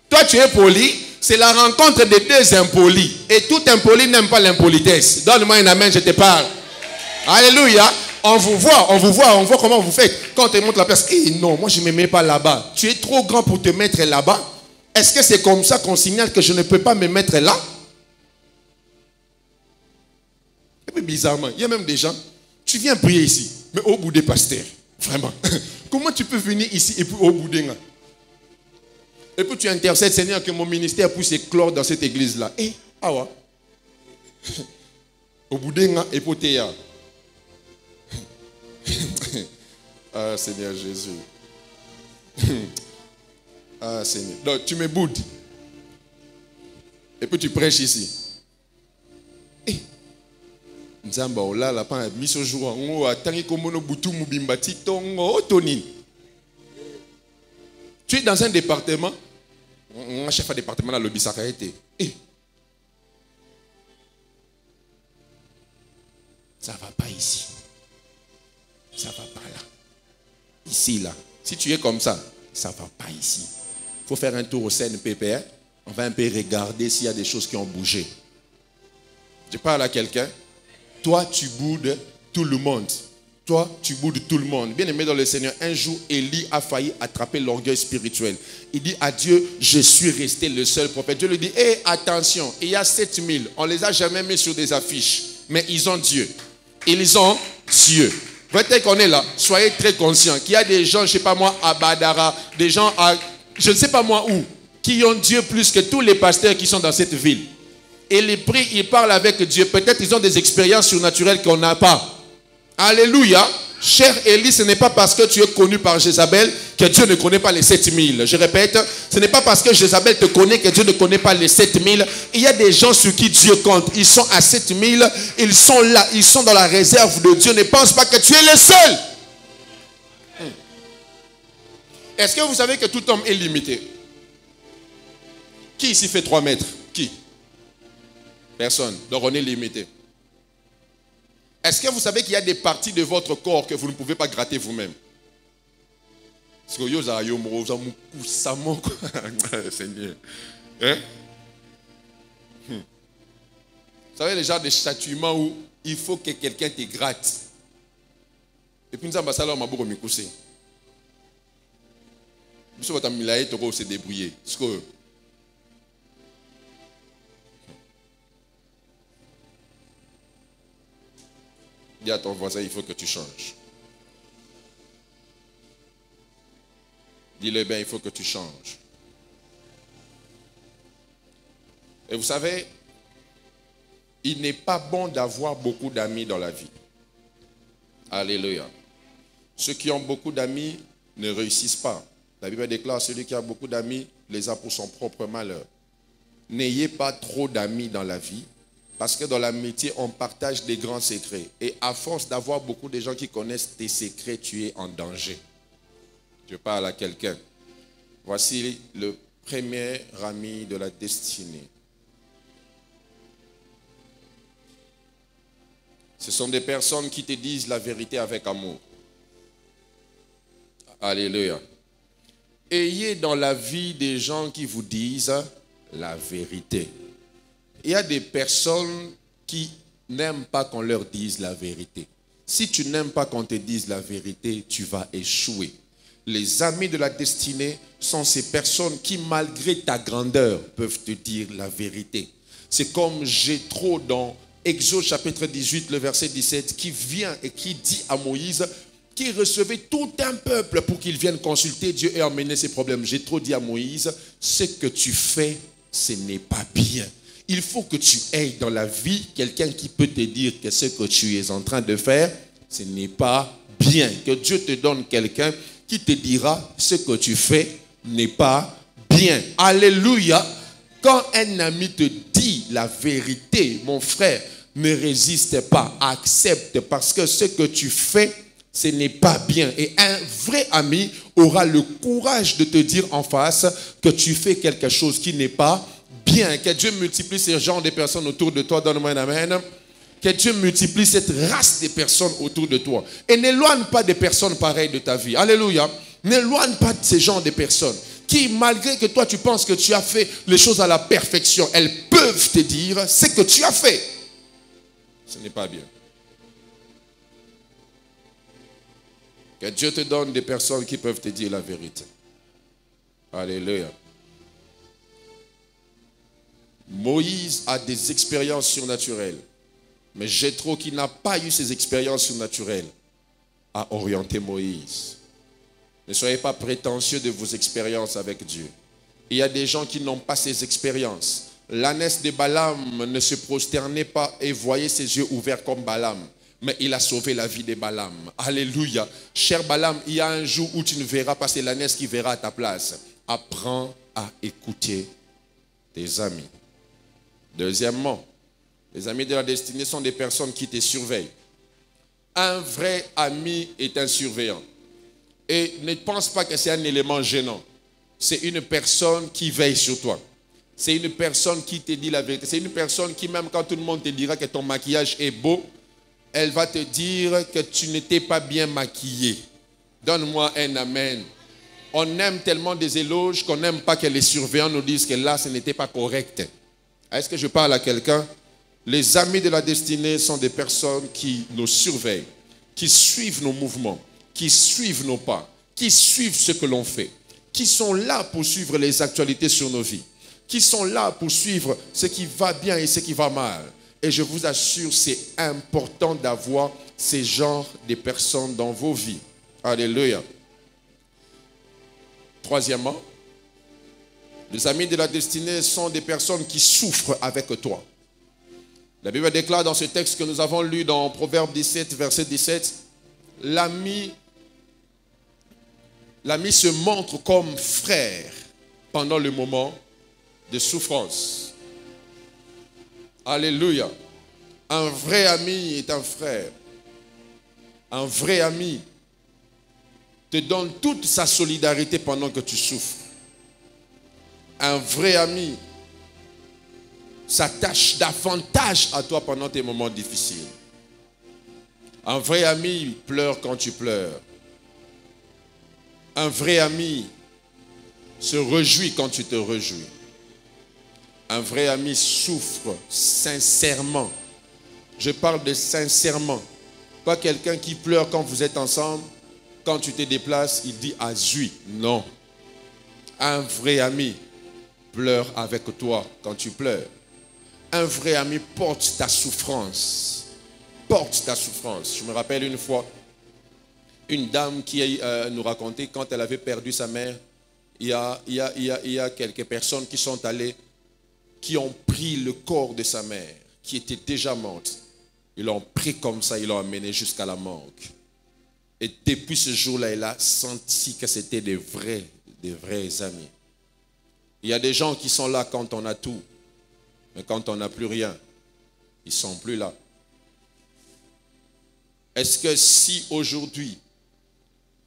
Toi, tu es poli. C'est la rencontre de deux impolis. Et tout impoli n'aime pas l'impolitesse. Donne-moi un amen, je te parle. Alléluia. On vous voit comment vous faites. Quand on te montre la place, non, moi je ne me mets pas là-bas. Tu es trop grand pour te mettre là-bas. Est-ce que c'est comme ça qu'on signale que je ne peux pas me mettre là? Et puis bizarrement, il y a même des gens, tu viens prier ici, mais au bout des pasteurs. Vraiment. Comment tu peux venir ici et puis au bout des gens? Et puis tu intercèdes, Seigneur, que mon ministère puisse éclore dans cette église-là. Ah ouais. Au bout des gens, et puis tu es là. Ah Seigneur Jésus. Ah Seigneur. Donc tu me boudes. Et puis tu prêches ici. Nzamba ola la pa miso jour ngo atangi komono butu mubimbati tongo tonini. Tu es dans un département, un chef de département dans le Bissaka été. Ça va pas ici. Ça va pas là. Ici, là. Si tu es comme ça, ça va pas ici. Il faut faire un tour au CNPPR. On va un peu regarder s'il y a des choses qui ont bougé. Je parle à quelqu'un. Toi, tu boudes tout le monde. Toi, tu boudes tout le monde. Bien aimé dans le Seigneur, un jour, Élie a failli attraper l'orgueil spirituel. Il dit à Dieu, je suis resté le seul prophète. Dieu lui dit, attention, il y a 7000. On ne les a jamais mis sur des affiches. Mais ils ont Dieu. Ils ont Dieu. Peut-être qu'on est là, soyez très conscients qu'il y a des gens, je ne sais pas moi, à Badara, des gens à, je ne sais pas moi où, qui ont Dieu plus que tous les pasteurs qui sont dans cette ville. Et les prient, ils parlent avec Dieu. Peut-être ils ont des expériences surnaturelles qu'on n'a pas. Alléluia. Cher Élie, ce n'est pas parce que tu es connu par Jézabel que Dieu ne connaît pas les 7000. Je répète, ce n'est pas parce que Jézabel te connaît que Dieu ne connaît pas les 7000. Il y a des gens sur qui Dieu compte. Ils sont à 7000, ils sont là, ils sont dans la réserve de Dieu. Ne pense pas que tu es le seul. Est-ce que vous savez que tout homme est limité? Qui ici fait 3 mètres? Qui? Personne. Donc on est limité. Est-ce que vous savez qu'il y a des parties de votre corps que vous ne pouvez pas gratter vous-même? Seigneur. Hein? Vous savez les genres de châtiments où il faut que quelqu'un te gratte. Et puis nous avons ça là, on m'a beaucoup mikousé. Nous sommes en se débrouiller. Dis à ton voisin, il faut que tu changes. Dis-le bien, il faut que tu changes. Et vous savez, il n'est pas bon d'avoir beaucoup d'amis dans la vie. Alléluia. Ceux qui ont beaucoup d'amis ne réussissent pas. La Bible déclare, celui qui a beaucoup d'amis les a pour son propre malheur. N'ayez pas trop d'amis dans la vie. Parce que dans l'amitié, on partage des grands secrets. Et à force d'avoir beaucoup de gens qui connaissent tes secrets, tu es en danger. Je parle à quelqu'un. Voici le premier ami de la destinée. Ce sont des personnes qui te disent la vérité avec amour. Alléluia. Ayez dans la vie des gens qui vous disent la vérité. Il y a des personnes qui n'aiment pas qu'on leur dise la vérité. Si tu n'aimes pas qu'on te dise la vérité, tu vas échouer. Les amis de la destinée sont ces personnes qui, malgré ta grandeur, peuvent te dire la vérité. C'est comme Jéthro dans Exode chapitre 18, le verset 17, qui vient et qui dit à Moïse, qui recevait tout un peuple pour qu'il vienne consulter Dieu et emmener ses problèmes. Jéthro dit à Moïse, ce que tu fais, ce n'est pas bien. Il faut que tu aies dans la vie quelqu'un qui peut te dire que ce que tu es en train de faire, ce n'est pas bien. Que Dieu te donne quelqu'un qui te dira ce que tu fais n'est pas bien. Alléluia. Quand un ami te dit la vérité, mon frère, ne résiste pas, accepte, parce que ce que tu fais, ce n'est pas bien. Et un vrai ami aura le courage de te dire en face que tu fais quelque chose qui n'est pas bien. Que Dieu multiplie ces genres de personnes autour de toi. Donne-moi un amen. Que Dieu multiplie cette race de personnes autour de toi. Et n'éloigne pas des personnes pareilles de ta vie. Alléluia. N'éloigne pas de ces genres de personnes qui, malgré que toi tu penses que tu as fait les choses à la perfection, elles peuvent te dire ce que tu as fait. Ce n'est pas bien. Que Dieu te donne des personnes qui peuvent te dire la vérité. Alléluia. Moïse a des expériences surnaturelles. Mais Jéthro, qui n'a pas eu ces expériences surnaturelles, a orienté Moïse. Ne soyez pas prétentieux de vos expériences avec Dieu. Il y a des gens qui n'ont pas ces expériences. L'ânesse de Balaam ne se prosternait pas et voyait ses yeux ouverts comme Balaam. Mais il a sauvé la vie de Balaam. Alléluia. Cher Balaam, il y a un jour où tu ne verras pas, c'est l'ânesse qui verra à ta place. Apprends à écouter tes amis. Deuxièmement, les amis de la destinée sont des personnes qui te surveillent. Un vrai ami est un surveillant. Et ne pense pas que c'est un élément gênant. C'est une personne qui veille sur toi. C'est une personne qui te dit la vérité. C'est une personne qui, même quand tout le monde te dira que ton maquillage est beau, elle va te dire que tu n'étais pas bien maquillé. Donne-moi un amen. On aime tellement des éloges qu'on n'aime pas que les surveillants nous disent que là, ce n'était pas correct. Est-ce que je parle à quelqu'un? Les amis de la destinée sont des personnes qui nous surveillent, qui suivent nos mouvements, qui suivent nos pas, qui suivent ce que l'on fait, qui sont là pour suivre les actualités sur nos vies, qui sont là pour suivre ce qui va bien et ce qui va mal. Et je vous assure, c'est important d'avoir ces genres de personnes dans vos vies. Alléluia. Troisièmement, les amis de la destinée sont des personnes qui souffrent avec toi. La Bible déclare dans ce texte que nous avons lu dans Proverbe 17, verset 17, l'ami se montre comme frère pendant le moment de souffrance. Alléluia. Un vrai ami est un frère. Un vrai ami te donne toute sa solidarité pendant que tu souffres. Un vrai ami s'attache davantage à toi pendant tes moments difficiles. Un vrai ami pleure quand tu pleures. Un vrai ami se réjouit quand tu te réjouis. Un vrai ami souffre sincèrement. Je parle de sincèrement. Pas quelqu'un qui pleure quand vous êtes ensemble. Quand tu te déplaces, il dit azui. Non. Un vrai ami pleure avec toi quand tu pleures. Un vrai ami porte ta souffrance. Porte ta souffrance. Je me rappelle une fois, une dame qui nous racontait quand elle avait perdu sa mère, il y a quelques personnes qui sont allées, qui ont pris le corps de sa mère, qui était déjà morte. Ils l'ont pris comme ça, ils l'ont amené jusqu'à la morgue. Et depuis ce jour-là, elle a senti que c'était des vrais amis. Il y a des gens qui sont là quand on a tout. Mais quand on n'a plus rien, ils ne sont plus là. Est-ce que si aujourd'hui,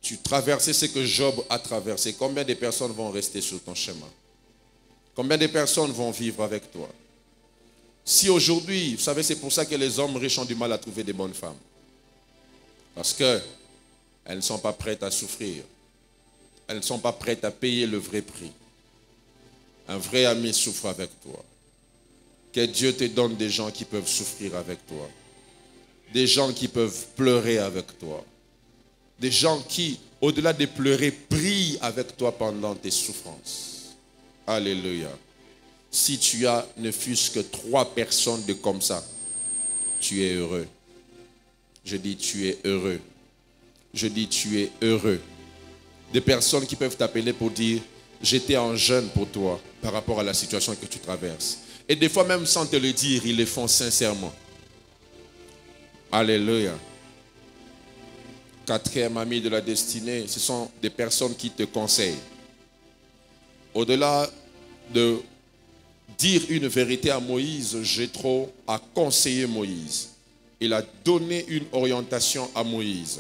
tu traversais ce que Job a traversé, combien de personnes vont rester sur ton chemin? Combien de personnes vont vivre avec toi? Si aujourd'hui, vous savez, c'est pour ça que les hommes riches ont du mal à trouver des bonnes femmes. Parce qu'elles ne sont pas prêtes à souffrir. Elles ne sont pas prêtes à payer le vrai prix. Un vrai ami souffre avec toi. Que Dieu te donne des gens qui peuvent souffrir avec toi. Des gens qui peuvent pleurer avec toi. Des gens qui, au-delà de pleurer, prient avec toi pendant tes souffrances. Alléluia. Si tu as ne fût-ce que 3 personnes de comme ça, tu es heureux. Je dis tu es heureux. Je dis tu es heureux. Des personnes qui peuvent t'appeler pour dire j'étais en jeûne pour toi par rapport à la situation que tu traverses. Et des fois même sans te le dire, ils le font sincèrement. Alléluia. 4e ami de la destinée, ce sont des personnes qui te conseillent. au-delà de dire une vérité à Moïse, Jéthro a conseillé Moïse. Il a donné une orientation à Moïse.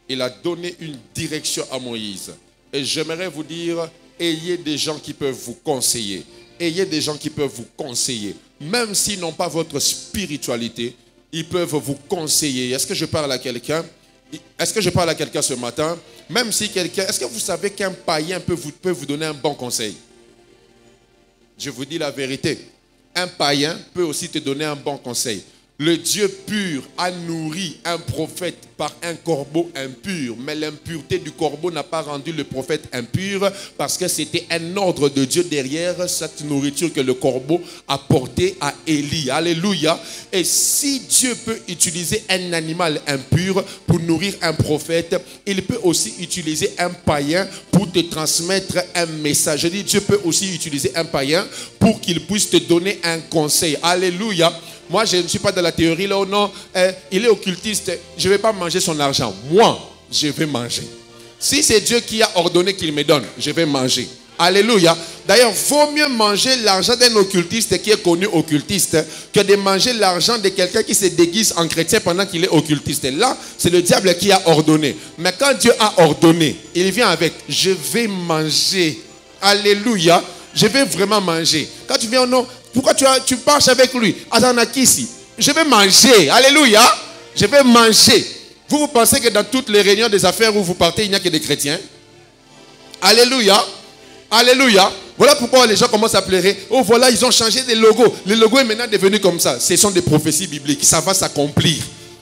Il a donné une direction à Moïse. Et j'aimerais vous dire, ayez des gens qui peuvent vous conseiller. Ayez des gens qui peuvent vous conseiller. Même s'ils n'ont pas votre spiritualité, ils peuvent vous conseiller. Est-ce que je parle à quelqu'un? Est-ce que je parle à quelqu'un ce matin? Même si quelqu'un... Est-ce que vous savez qu'un païen peut vous donner un bon conseil? Je vous dis la vérité. Un païen peut aussi te donner un bon conseil. Le Dieu pur a nourri un prophète par un corbeau impur. Mais l'impureté du corbeau n'a pas rendu le prophète impur parce que c'était un ordre de Dieu derrière cette nourriture que le corbeau a portée à Élie. Alléluia. Et si Dieu peut utiliser un animal impur pour nourrir un prophète, il peut aussi utiliser un païen pour te transmettre un message. Je dis, Dieu peut aussi utiliser un païen pour qu'il puisse te donner un conseil. Alléluia. Moi, je ne suis pas dans la théorie là, oh non, il est occultiste, je ne vais pas manger son argent. Moi, je vais manger. Si c'est Dieu qui a ordonné qu'il me donne, je vais manger. Alléluia. D'ailleurs, vaut mieux manger l'argent d'un occultiste qui est connu occultiste que de manger l'argent de quelqu'un qui se déguise en chrétien pendant qu'il est occultiste. Là, c'est le diable qui a ordonné. Mais quand Dieu a ordonné, il vient avec, je vais manger. Alléluia. Je vais vraiment manger. Quand tu viens, non, pourquoi tu marches avec lui? Azanakisi. Je vais manger. Alléluia. Je vais manger. Vous pensez que dans toutes les réunions des affaires où vous partez, il n'y a que des chrétiens? Alléluia. Alléluia. Voilà pourquoi les gens commencent à pleurer. Oh voilà, ils ont changé de logo. Le logo est maintenant devenu comme ça. Ce sont des prophéties bibliques. Ça va s'accomplir.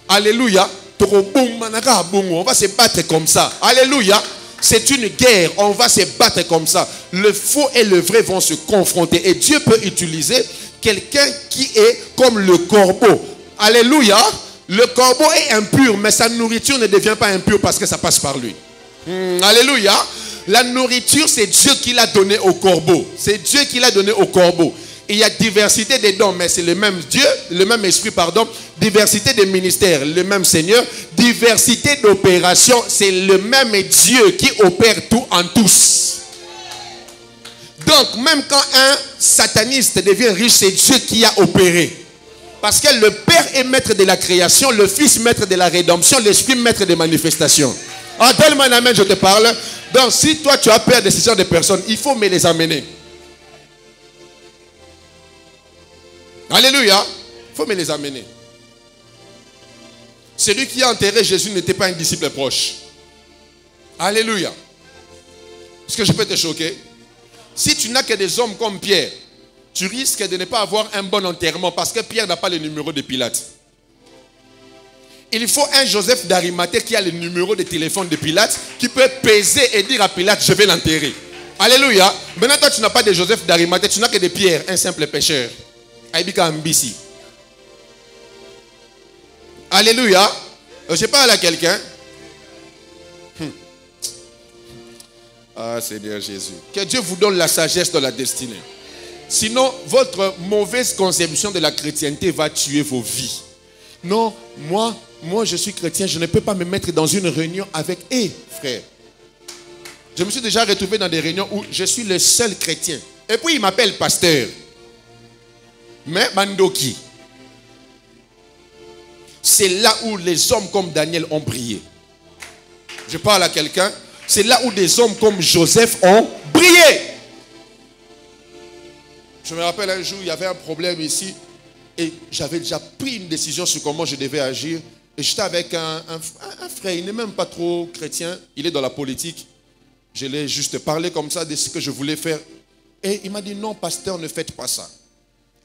Alléluia. On va se battre comme ça. Alléluia. C'est une guerre, on va se battre comme ça. Le faux et le vrai vont se confronter. Et Dieu peut utiliser quelqu'un qui est comme le corbeau. Alléluia. Le corbeau est impur, mais sa nourriture ne devient pas impure parce que ça passe par lui. Alléluia. La nourriture, c'est Dieu qui l'a donnée au corbeau. C'est Dieu qui l'a donnée au corbeau. Il y a diversité des dons, mais c'est le même Dieu, le même esprit, pardon. Diversité des ministères, le même Seigneur. Diversité d'opérations, c'est le même Dieu qui opère tout en tous. Donc, même quand un sataniste devient riche, c'est Dieu qui a opéré. Parce que le Père est maître de la création, le Fils maître de la rédemption, l'Esprit maître des manifestations. Ah, donne-moi un amen, je te parle. Donc, si toi tu as peur de ces genres de personnes, il faut me les amener. Alléluia. Il faut me les amener. Celui qui a enterré Jésus n'était pas un disciple proche. Alléluia. Est-ce que je peux te choquer? Si tu n'as que des hommes comme Pierre, tu risques de ne pas avoir un bon enterrement parce que Pierre n'a pas le numéro de Pilate. Il faut un Joseph d'Arimathée qui a le numéro de téléphone de Pilate, qui peut peser et dire à Pilate, je vais l'enterrer. Alléluia. Maintenant, toi, tu n'as pas de Joseph d'Arimathée, tu n'as que de Pierre, un simple pécheur. Alléluia. Je parle à quelqu'un. Ah, Seigneur Jésus. Que Dieu vous donne la sagesse de la destinée. Sinon, votre mauvaise conception de la chrétienté va tuer vos vies. Non, moi je suis chrétien, je ne peux pas me mettre dans une réunion avec frère. Je me suis déjà retrouvé dans des réunions où je suis le seul chrétien. Et puis il m'appelle pasteur. Mais Mandoki. C'est là où les hommes comme Daniel ont brillé. Je parle à quelqu'un. C'est là où des hommes comme Joseph ont brillé. Je me rappelle un jour, il y avait un problème ici. Et j'avais déjà pris une décision sur comment je devais agir. Et j'étais avec un frère, il n'est même pas trop chrétien. Il est dans la politique. Je l'ai juste parlé comme ça de ce que je voulais faire. Et il m'a dit, non, pasteur, ne faites pas ça.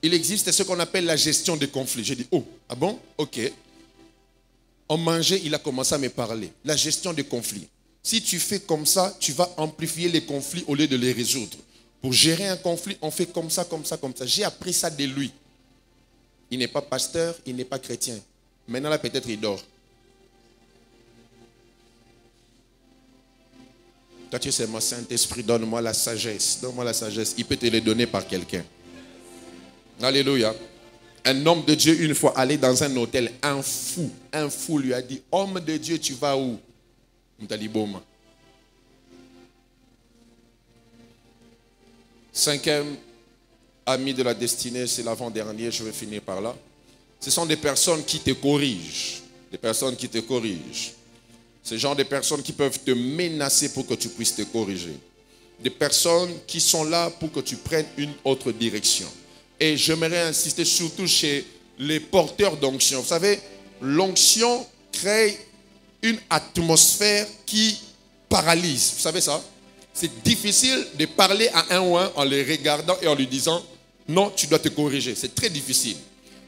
Il existe ce qu'on appelle la gestion des conflits. J'ai dit, oh, ah bon? Ok. On mangeait, il a commencé à me parler. La gestion des conflits. Si tu fais comme ça, tu vas amplifier les conflits au lieu de les résoudre. Pour gérer un conflit, on fait comme ça, comme ça, comme ça. J'ai appris ça de lui. Il n'est pas pasteur, il n'est pas chrétien. Maintenant là, peut-être il dort. Toi, tu sais, mon Saint-Esprit, donne-moi la sagesse. Donne-moi la sagesse. Il peut te les donner par quelqu'un. Alléluia. Un homme de Dieu, une fois, allé dans un hôtel, un fou lui a dit, homme de Dieu, tu vas où? Cinquième ami de la destinée, c'est l'avant-dernier, je vais finir par là. Ce sont des personnes qui te corrigent. Des personnes qui te corrigent. Ce genre de personnes qui peuvent te menacer pour que tu puisses te corriger. Des personnes qui sont là pour que tu prennes une autre direction. Et j'aimerais insister surtout chez les porteurs d'onction. Vous savez, l'onction crée une atmosphère qui paralyse. Vous savez ça? C'est difficile de parler à un ou un en les regardant et en lui disant « Non, tu dois te corriger ». C'est très difficile.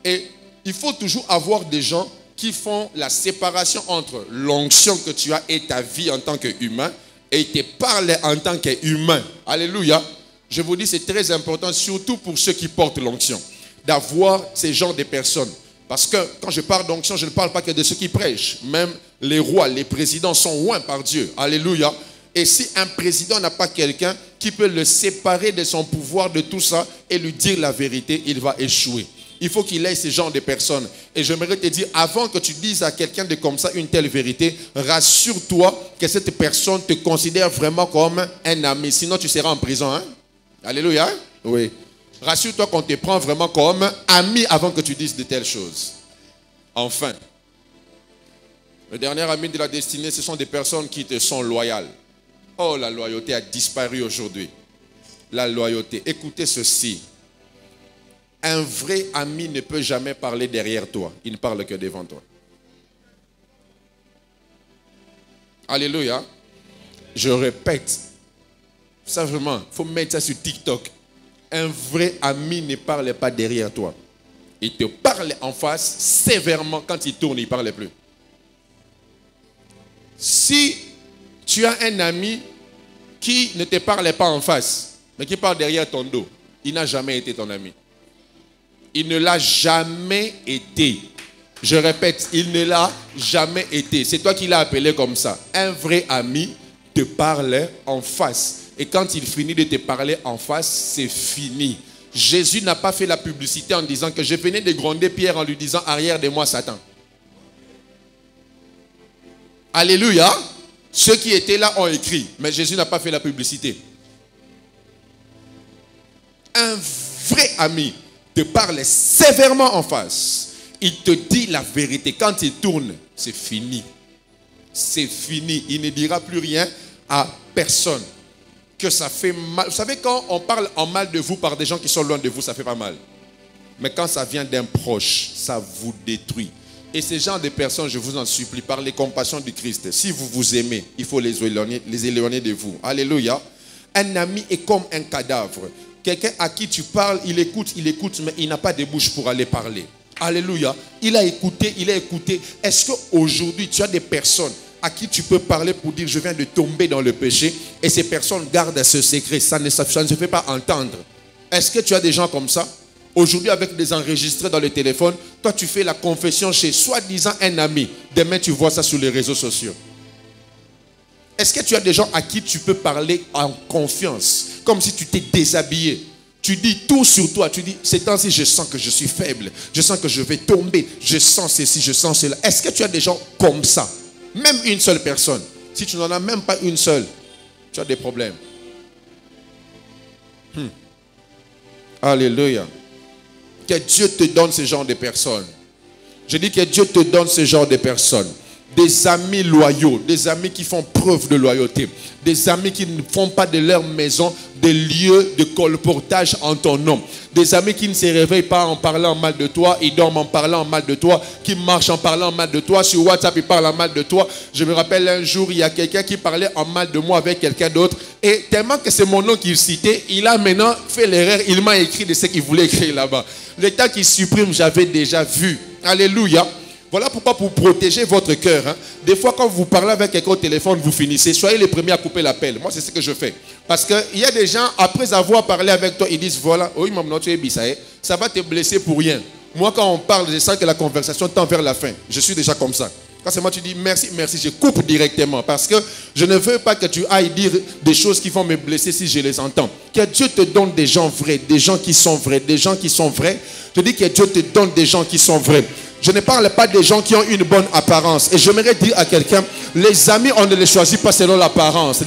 Et il faut toujours avoir des gens qui font la séparation entre l'onction que tu as et ta vie en tant qu'humain et te parlent en tant qu'humain. Alléluia. Je vous dis, c'est très important, surtout pour ceux qui portent l'onction, d'avoir ces genres de personnes. Parce que quand je parle d'onction, je ne parle pas que de ceux qui prêchent. Même les rois, les présidents sont oints par Dieu. Alléluia. Et si un président n'a pas quelqu'un qui peut le séparer de son pouvoir, de tout ça, et lui dire la vérité, il va échouer. Il faut qu'il ait ce genre de personnes. Et j'aimerais te dire, avant que tu dises à quelqu'un de comme ça une telle vérité, rassure-toi que cette personne te considère vraiment comme un ami. Sinon, tu seras en prison. Hein? Alléluia. Oui. Rassure-toi qu'on te prend vraiment comme ami avant que tu dises de telles choses. Enfin, le dernier ami de la destinée, ce sont des personnes qui te sont loyales. Oh, la loyauté a disparu aujourd'hui. La loyauté. Écoutez ceci. Un vrai ami ne peut jamais parler derrière toi. Il ne parle que devant toi. Alléluia. Je répète. Simplement, il faut mettre ça sur TikTok. Un vrai ami ne parle pas derrière toi. Il te parle en face sévèrement. Quand il tourne, il ne parle plus. Si tu as un ami qui ne te parle pas en face, mais qui parle derrière ton dos, il n'a jamais été ton ami. Il ne l'a jamais été. Je répète, il ne l'a jamais été. C'est toi qui l'as appelé comme ça. Un vrai ami te parle en face. Et quand il finit de te parler en face, c'est fini. Jésus n'a pas fait la publicité en disant que je venais de gronder Pierre en lui disant « Arrière de moi, Satan ». Alléluia. Ceux qui étaient là ont écrit, mais Jésus n'a pas fait la publicité. Un vrai ami te parle sévèrement en face. Il te dit la vérité. Quand il tourne, c'est fini. C'est fini. Il ne dira plus rien à personne. Que ça fait mal. Vous savez, quand on parle en mal de vous par des gens qui sont loin de vous, ça fait pas mal. Mais quand ça vient d'un proche, ça vous détruit. Et ces gens de personnes, je vous en supplie, par les compassions du Christ, si vous vous aimez, il faut les éloigner de vous. Alléluia. Un ami est comme un cadavre. Quelqu'un à qui tu parles, il écoute, mais il n'a pas de bouche pour aller parler. Alléluia. Il a écouté. Est-ce qu'aujourd'hui, tu as des personnes à qui tu peux parler pour dire je viens de tomber dans le péché et ces personnes gardent ce secret, ça ne se fait pas entendre? Est-ce que tu as des gens comme ça? Aujourd'hui, avec des enregistrés dans le téléphone, toi tu fais la confession chez soi-disant un ami. Demain, tu vois ça sur les réseaux sociaux. Est-ce que tu as des gens à qui tu peux parler en confiance, comme si tu t'es déshabillé? Tu dis tout sur toi. Tu dis, ces temps-ci, je sens que je suis faible. Je sens que je vais tomber. Je sens ceci, je sens cela. Est-ce que tu as des gens comme ça? Même une seule personne. Si tu n'en as même pas une seule, tu as des problèmes. Alléluia. Que Dieu te donne ce genre de personnes. Je dis que Dieu te donne ce genre de personnes. Des amis loyaux, des amis qui font preuve de loyauté, des amis qui ne font pas de leur maison des lieux de colportage en ton nom, des amis qui ne se réveillent pas en parlant mal de toi, ils dorment en parlant mal de toi, qui marchent en parlant mal de toi, sur WhatsApp ils parlent en mal de toi. Je me rappelle un jour, il y a quelqu'un qui parlait en mal de moi avec quelqu'un d'autre, et tellement que c'est mon nom qu'il citait, il a maintenant fait l'erreur, il m'a écrit de ce qu'il voulait écrire là-bas. Le temps qu'il supprime, j'avais déjà vu. Alléluia. Voilà pourquoi pour protéger votre cœur, des fois quand vous parlez avec quelqu'un au téléphone, vous finissez, soyez les premiers à couper l'appel. Moi, c'est ce que je fais. Parce qu'il y a des gens, après avoir parlé avec toi, ils disent, voilà, oui, maman, tu es bisaïe, ça va te blesser pour rien. Moi, quand on parle, je sens que la conversation tend vers la fin. Je suis déjà comme ça. Quand c'est moi, tu dis, merci, merci, je coupe directement. Parce que je ne veux pas que tu ailles dire des choses qui vont me blesser si je les entends. Que Dieu te donne des gens vrais, des gens qui sont vrais, des gens qui sont vrais. Je dis que Dieu te donne des gens qui sont vrais. Je ne parle pas des gens qui ont une bonne apparence. Et j'aimerais dire à quelqu'un, les amis, on ne les choisit pas selon l'apparence.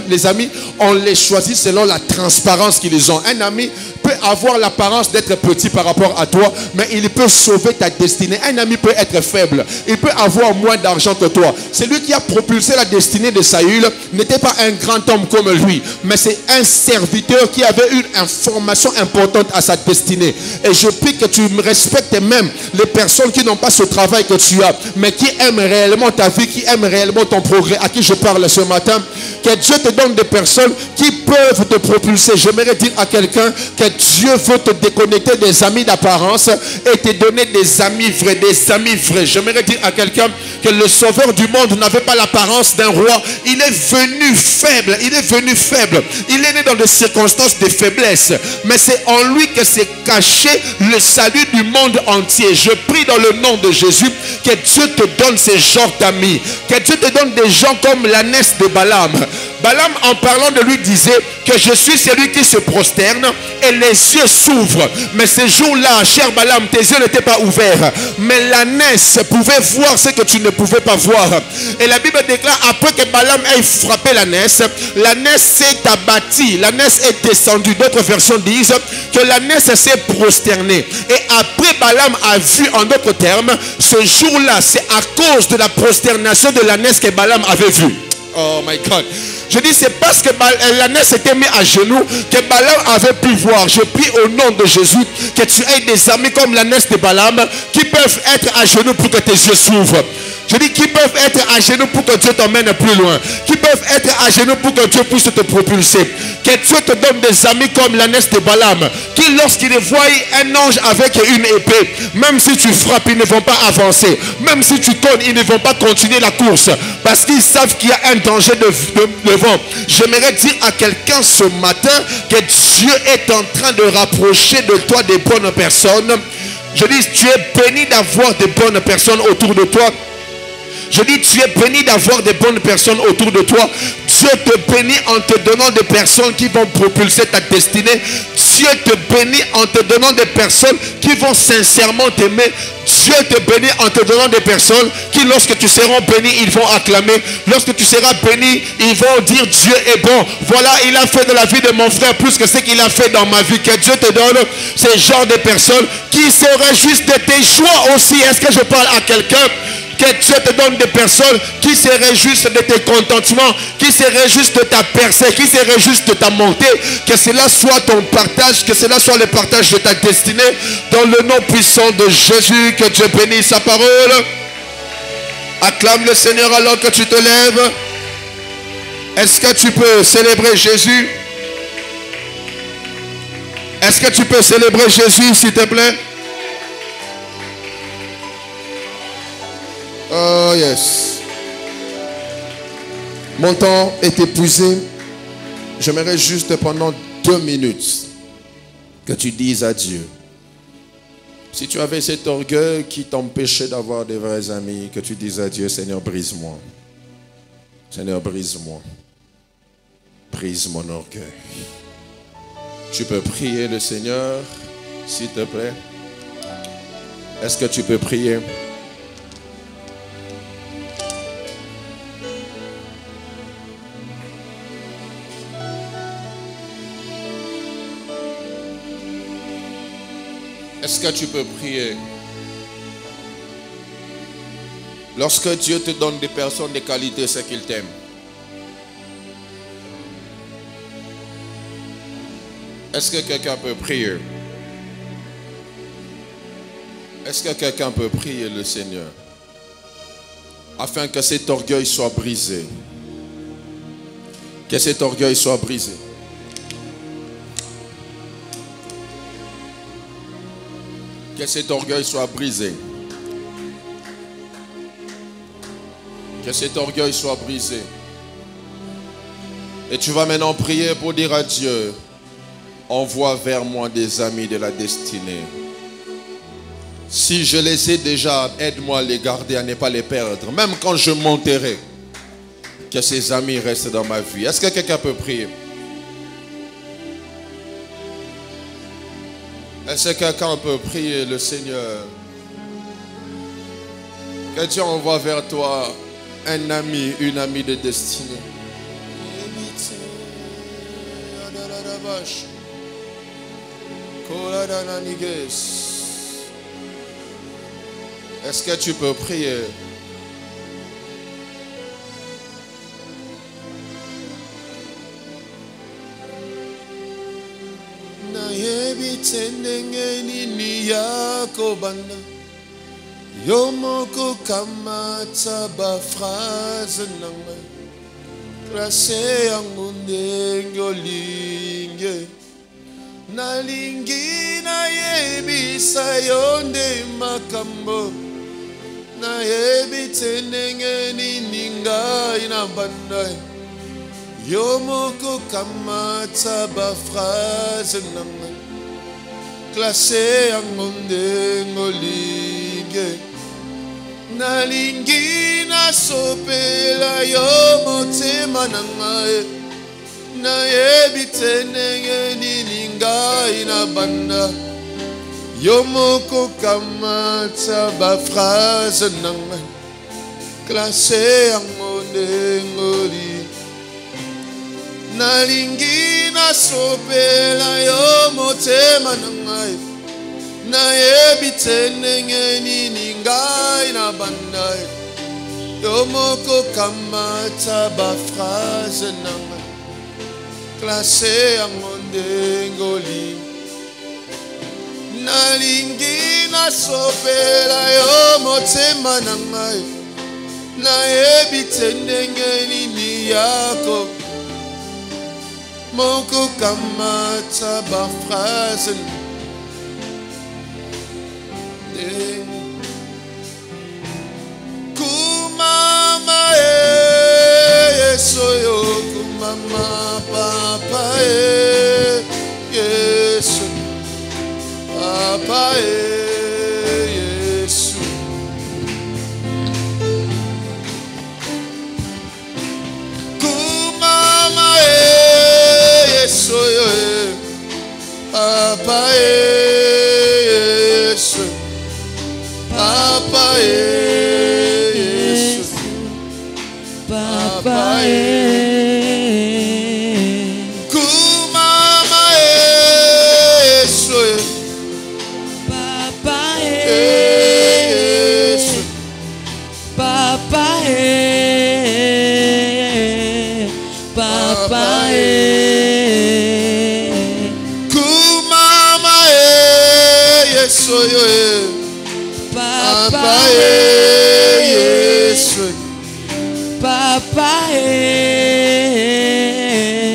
Les amis, on les choisit selon la transparence qu'ils ont. Un ami peut avoir l'apparence d'être petit par rapport à toi, mais il peut sauver ta destinée. Un ami peut être faible. Il peut avoir moins d'argent que toi. Celui qui a propulsé la destinée de Saül n'était pas un grand homme comme lui, mais c'est un serviteur qui avait une information importante à sa destinée. Et je prie que tu respectes même les personnes qui n'ont pas ce travail que tu as, mais qui aiment réellement ta vie, qui aiment réellement ton progrès. À qui je parle ce matin? Que Dieu te donne des personnes qui peuvent te propulser. J'aimerais dire à quelqu'un que Dieu veut te déconnecter des amis d'apparence et te donner des amis vrais, des amis vrais. J'aimerais dire à quelqu'un que le sauveur du monde n'avait pas l'apparence d'un roi. Il est venu faible, il est venu faible. Il est né dans des circonstances de faiblesse, mais c'est en lui que s'est caché le salut du monde entier. Je prie dans le nom de Jésus que Dieu te donne ces genres d'amis, que Dieu te donne des gens comme l'ânesse de Balaam. Balaam, en parlant de lui, disait que je suis celui qui se prosterne et les yeux s'ouvrent. Mais ces jours-là, cher Balaam, tes yeux n'étaient pas ouverts, mais l'ânesse pouvait voir ce que tu ne pouvais pas voir. Et la Bible déclare, après que Balaam ait frappé l'ânesse s'est abattie, l'ânesse est descendue. D'autres versions disent que l'ânesse s'est prosternée. Et après, Balaam a vu, en d'autres termes, ce jour-là, c'est à cause de la prosternation de l'ânesse que Balaam avait vu. Oh my God. Je dis, c'est parce que l'ânesse s'était mis à genoux que Balaam avait pu voir. Je prie au nom de Jésus que tu aies des amis comme l'ânesse de Balaam qui peuvent être à genoux pour que tes yeux s'ouvrent. Je dis, qui peuvent être à genoux pour que Dieu t'emmène plus loin. Qui peuvent être à genoux pour que Dieu puisse te propulser. Que Dieu te donne des amis comme l'ânesse de Balaam, qui lorsqu'ils voient un ange avec une épée, même si tu frappes, ils ne vont pas avancer. Même si tu cognes, ils ne vont pas continuer la course. Parce qu'ils savent qu'il y a un danger devant. J'aimerais dire à quelqu'un ce matin que Dieu est en train de rapprocher de toi des bonnes personnes. Je dis, tu es béni d'avoir des bonnes personnes autour de toi. Je dis, tu es béni d'avoir des bonnes personnes autour de toi. Dieu te bénit en te donnant des personnes qui vont propulser ta destinée. Dieu te bénit en te donnant des personnes qui vont sincèrement t'aimer. Dieu te bénit en te donnant des personnes qui, lorsque tu seras béni, ils vont acclamer. Lorsque tu seras béni, ils vont dire Dieu est bon. Voilà, il a fait de la vie de mon frère plus que ce qu'il a fait dans ma vie. Que Dieu te donne ces genres de personnes qui se réjouissent de tes choix aussi. Est-ce que je parle à quelqu'un? Que Dieu te donne des personnes qui se réjouissent de tes contentements, qui se réjouissent de ta percée, qui se réjouissent de ta montée. Que cela soit ton partage, que cela soit le partage de ta destinée. Dans le nom puissant de Jésus, que Dieu bénisse sa parole. Acclame le Seigneur alors que tu te lèves. Est-ce que tu peux célébrer Jésus? Est-ce que tu peux célébrer Jésus, s'il te plaît? Oh yes. Mon temps est épuisé. J'aimerais juste pendant 2 minutes que tu dises à Dieu. Si tu avais cet orgueil qui t'empêchait d'avoir des vrais amis, que tu dises à Dieu, Seigneur, brise-moi. Seigneur, brise-moi. Brise mon orgueil. Tu peux prier le Seigneur, s'il te plaît. Est-ce que tu peux prier? Est-ce que tu peux prier? Lorsque Dieu te donne des personnes de qualité, c'est qu'il t'aime. Est-ce que quelqu'un peut prier? Est-ce que quelqu'un peut prier le Seigneur afin que cet orgueil soit brisé? Que cet orgueil soit brisé. Que cet orgueil soit brisé. Que cet orgueil soit brisé. Et tu vas maintenant prier pour dire à Dieu, envoie vers moi des amis de la destinée. Si je les ai déjà, aide-moi à les garder, à ne pas les perdre. Même quand je monterai, que ces amis restent dans ma vie. Est-ce que quelqu'un peut prier? Est-ce que quelqu'un peut prier le Seigneur? Que Dieu envoie vers toi un ami, une amie de destinée. Est-ce que tu peux prier? Yomoko kamata ba phrase nanga Krase yangunde ngolinge Nalingi na yebisa yonde makambo Na yebitenenge ninga inabanda Yomoko kamata ba phrase nanga Krase yangunde ngolinge Nalingi na sopela yo motema na ngai na yebitenenge nininga ina banda yo moko kamata ba phrase na ngai klase yango ndengoli Nalingi na sopela yo motema na ngai na yebitenenge nininga ina banda yo moko kamata ba phrase nanga klase yango ndengoli Nalingi na sopela yo motema na ngai na yebitenenge nini yako moko kamata ba phrase Kumama Yesu yo kumama papa Yesu papa Yesu Kumama Yesu yo papa Yesu Papa Yesu Papa Kumama Yesu Papa Yesu Papa Papa Kumama Yesu Papa Yesu Papa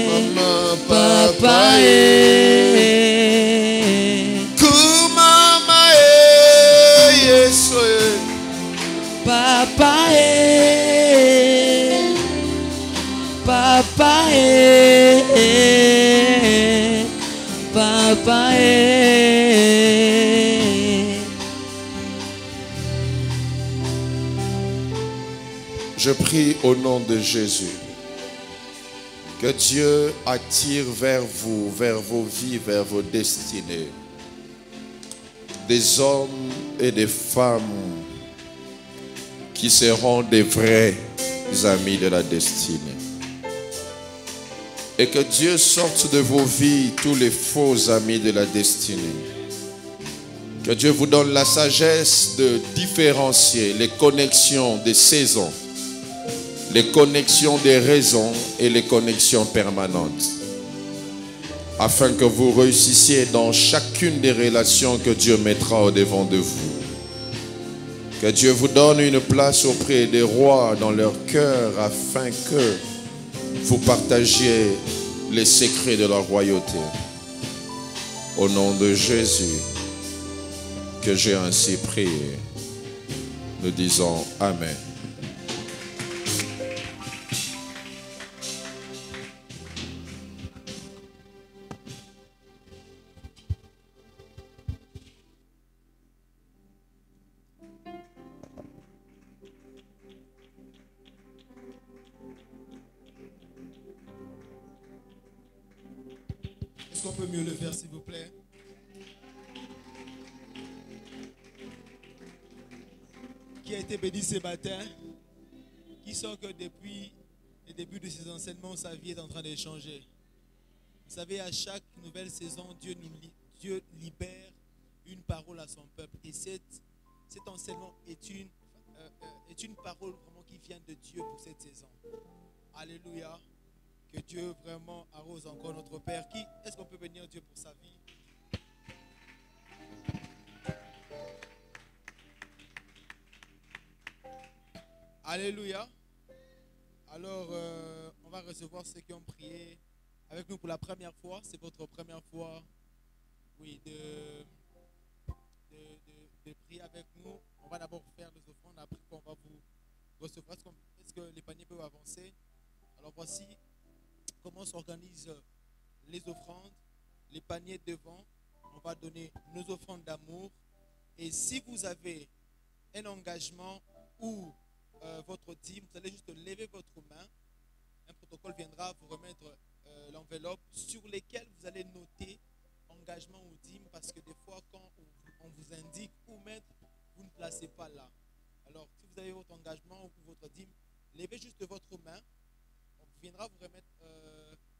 Mama Papa Kumama Yesu Papa Papa Papa Je prie au nom de Jésus que Dieu attire vers vous, vers vos vies, vers vos destinées, des hommes et des femmes qui seront des vrais amis de la destinée. Et que Dieu sorte de vos vies tous les faux amis de la destinée. Que Dieu vous donne la sagesse de différencier les connexions des saisons, les connexions des raisons et les connexions permanentes, afin que vous réussissiez dans chacune des relations que Dieu mettra au-devant de vous. Que Dieu vous donne une place auprès des rois dans leur cœur, afin que vous partagiez les secrets de leur royauté. Au nom de Jésus, que j'ai ainsi prié, nous disons Amen. Est-ce qu'on peut mieux le faire, s'il vous plaît? Qui est été béni ce matin? Qui sent que depuis le début de ces enseignements, sa vie est en train de changer? Vous savez, à chaque nouvelle saison, Dieu libère une parole à son peuple. Et cet enseignement est une parole vraiment qui vient de Dieu pour cette saison. Alléluia. Que Dieu vraiment arrose encore notre Père. Est-ce qu'on peut bénir Dieu pour sa vie? Alléluia. Alors, on va recevoir ceux qui ont prié avec nous pour la première fois. C'est votre première fois, oui, de prier avec nous. On va d'abord faire les offrandes, après on va vous recevoir. Est-ce que les paniers peuvent avancer? Alors voici comment s'organisent les offrandes. Les paniers devant, on va donner nos offrandes d'amour. Et si vous avez un engagement ou votre dîme, vous allez juste lever votre main. Un protocole viendra vous remettre l'enveloppe sur lesquelles vous allez noter engagement ou dîme, parce que des fois quand on vous indique où mettre, vous ne placez pas là. Alors si vous avez votre engagement ou votre dîme, levez juste votre main. On viendra vous remettre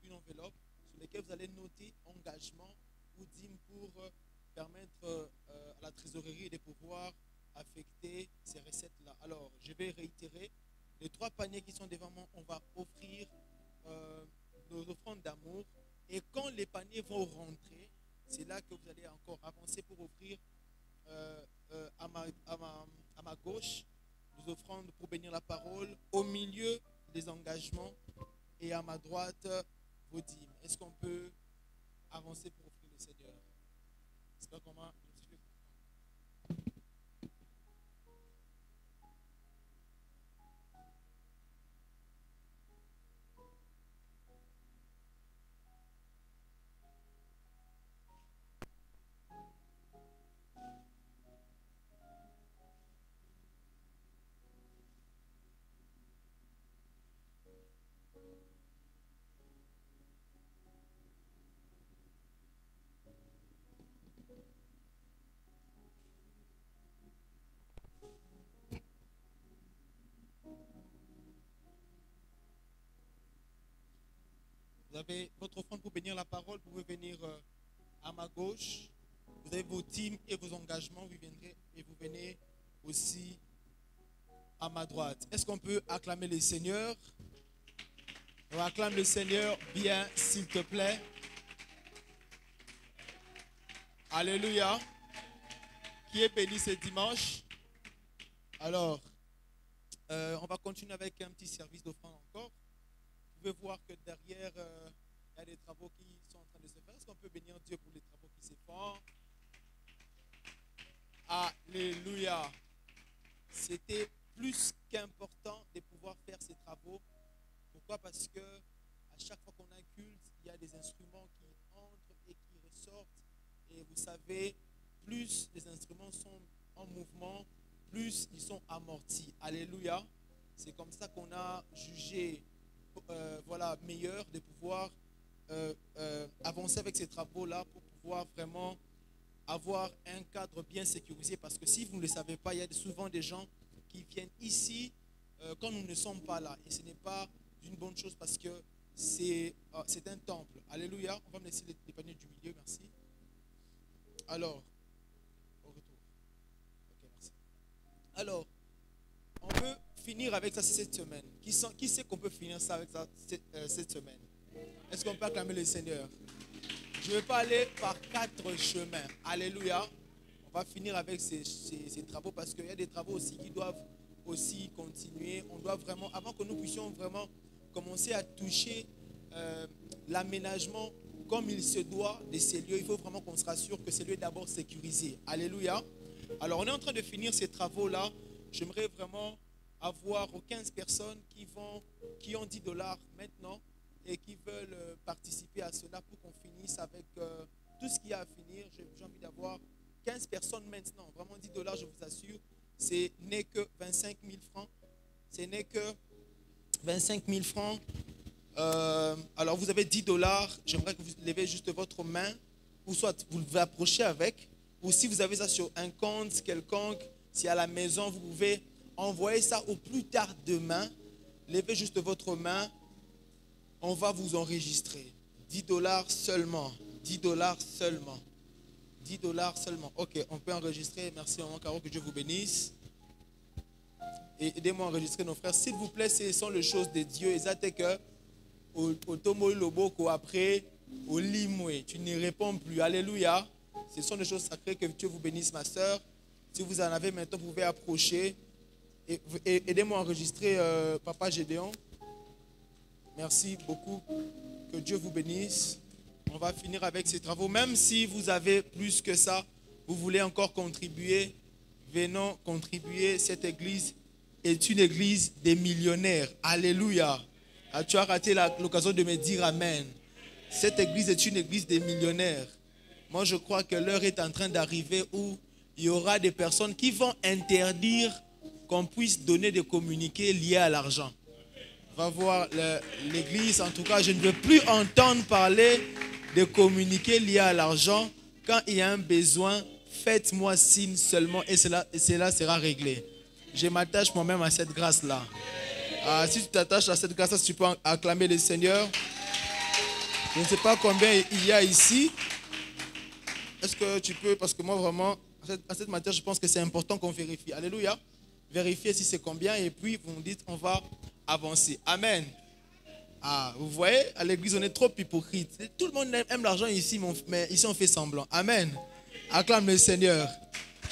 une enveloppe sur laquelle vous allez noter engagement ou dîme pour permettre à la trésorerie de pouvoir affecter ces recettes-là. Alors, je vais réitérer. Les 3 paniers qui sont devant moi, on va offrir nos offrandes d'amour. Et quand les paniers vont rentrer, c'est là que vous allez encore avancer pour offrir à ma gauche nos offrandes pour bénir la parole. Au milieu, les engagements. Et à ma droite, vos dîmes. Est-ce qu'on peut avancer pour offrir le Seigneur? J'espère qu'on va... Vous avez votre offrande pour bénir la parole, vous pouvez venir à ma gauche. Vous avez vos dîmes et vos engagements, vous viendrez et vous venez aussi à ma droite. Est-ce qu'on peut acclamer le Seigneur? On acclame le Seigneur bien, s'il te plaît. Alléluia. Qui est béni ce dimanche? Alors, on va continuer avec un petit service d'offrande encore. Vous pouvez voir que derrière, il y a des travaux qui sont en train de se faire. Est-ce qu'on peut bénir Dieu pour les travaux qui se font? Alléluia. C'était plus qu'important de pouvoir faire ces travaux. Pourquoi? Parce que à chaque fois qu'on a un culte, il y a des instruments qui entrent et qui ressortent. Et vous savez, plus les instruments sont en mouvement, plus ils sont amortis. Alléluia. C'est comme ça qu'on a jugé meilleur de pouvoir avancer avec ces travaux-là pour pouvoir vraiment avoir un cadre bien sécurisé. Parce que si vous ne le savez pas, il y a souvent des gens qui viennent ici quand nous ne sommes pas là. Et ce n'est pas une bonne chose parce que c'est un temple. Alléluia. On va me laisser les paniers du milieu, merci. Alors, au retour. Ok, merci. Alors, on peut finir avec ça cette semaine. Qui sait qu'on peut finir ça avec ça cette semaine? Est-ce qu'on peut acclamer le Seigneur? Je ne vais pas aller par 4 chemins. Alléluia. On va finir avec ces travaux parce qu'il y a des travaux aussi qui doivent aussi continuer. On doit vraiment, avant que nous puissions vraiment commencer à toucher l'aménagement comme il se doit de ces lieux, il faut vraiment qu'on se rassure que ces lieux est d'abord sécurisé. Alléluia. Alors, on est en train de finir ces travaux-là. J'aimerais vraiment avoir 15 personnes qui ont $10 maintenant et qui veulent participer à cela pour qu'on finisse avec tout ce qu'il y a à finir. J'ai envie d'avoir 15 personnes maintenant. Vraiment $10, je vous assure. Ce n'est que 25 000 francs. Ce n'est que 25 000 francs. Alors, vous avez $10. J'aimerais que vous levez juste votre main. Ou soit vous vous approchez avec. Ou si vous avez ça sur un compte quelconque, si à la maison, vous pouvez envoyez ça au plus tard demain. Levez juste votre main. On va vous enregistrer. $10 seulement. $10 seulement. $10 seulement. Ok, on peut enregistrer. Merci, maman Caro, que Dieu vous bénisse. Et aidez-moi à enregistrer nos frères. S'il vous plaît, ce sont les choses de Dieu. Et ça, c'est que au tomo loboko après, au limoué, tu n'y réponds plus. Alléluia. Ce sont des choses sacrées. Que Dieu vous bénisse, ma soeur. Si vous en avez maintenant, vous pouvez approcher. Et aidez-moi à enregistrer Papa Gédéon. Merci beaucoup. Que Dieu vous bénisse. On va finir avec ces travaux. Même si vous avez plus que ça, vous voulez encore contribuer, venons contribuer. Cette église est une église des millionnaires. Alléluia. Ah, tu as raté l'occasion de me dire Amen. Cette église est une église des millionnaires. Moi, je crois que l'heure est en train d'arriver où il y aura des personnes qui vont interdire qu'on puisse donner des communiqués liés à l'argent. Va voir l'église. En tout cas, je ne veux plus entendre parler de communiquer lié à l'argent. Quand il y a un besoin, faites-moi signe seulement et cela sera réglé. Je m'attache moi-même à cette grâce-là. Si tu t'attaches à cette grâce-là, tu peux acclamer le Seigneur. Je ne sais pas combien il y a ici. Est-ce que tu peux, parce que moi vraiment, à cette matière, je pense que c'est important qu'on vérifie. Alléluia. Vérifiez si c'est combien et puis vous me dites, on va avancer. Amen. Ah, vous voyez, à l'église, on est trop hypocrite. Tout le monde aime l'argent ici, mais ici, on fait semblant. Amen. Acclame le Seigneur.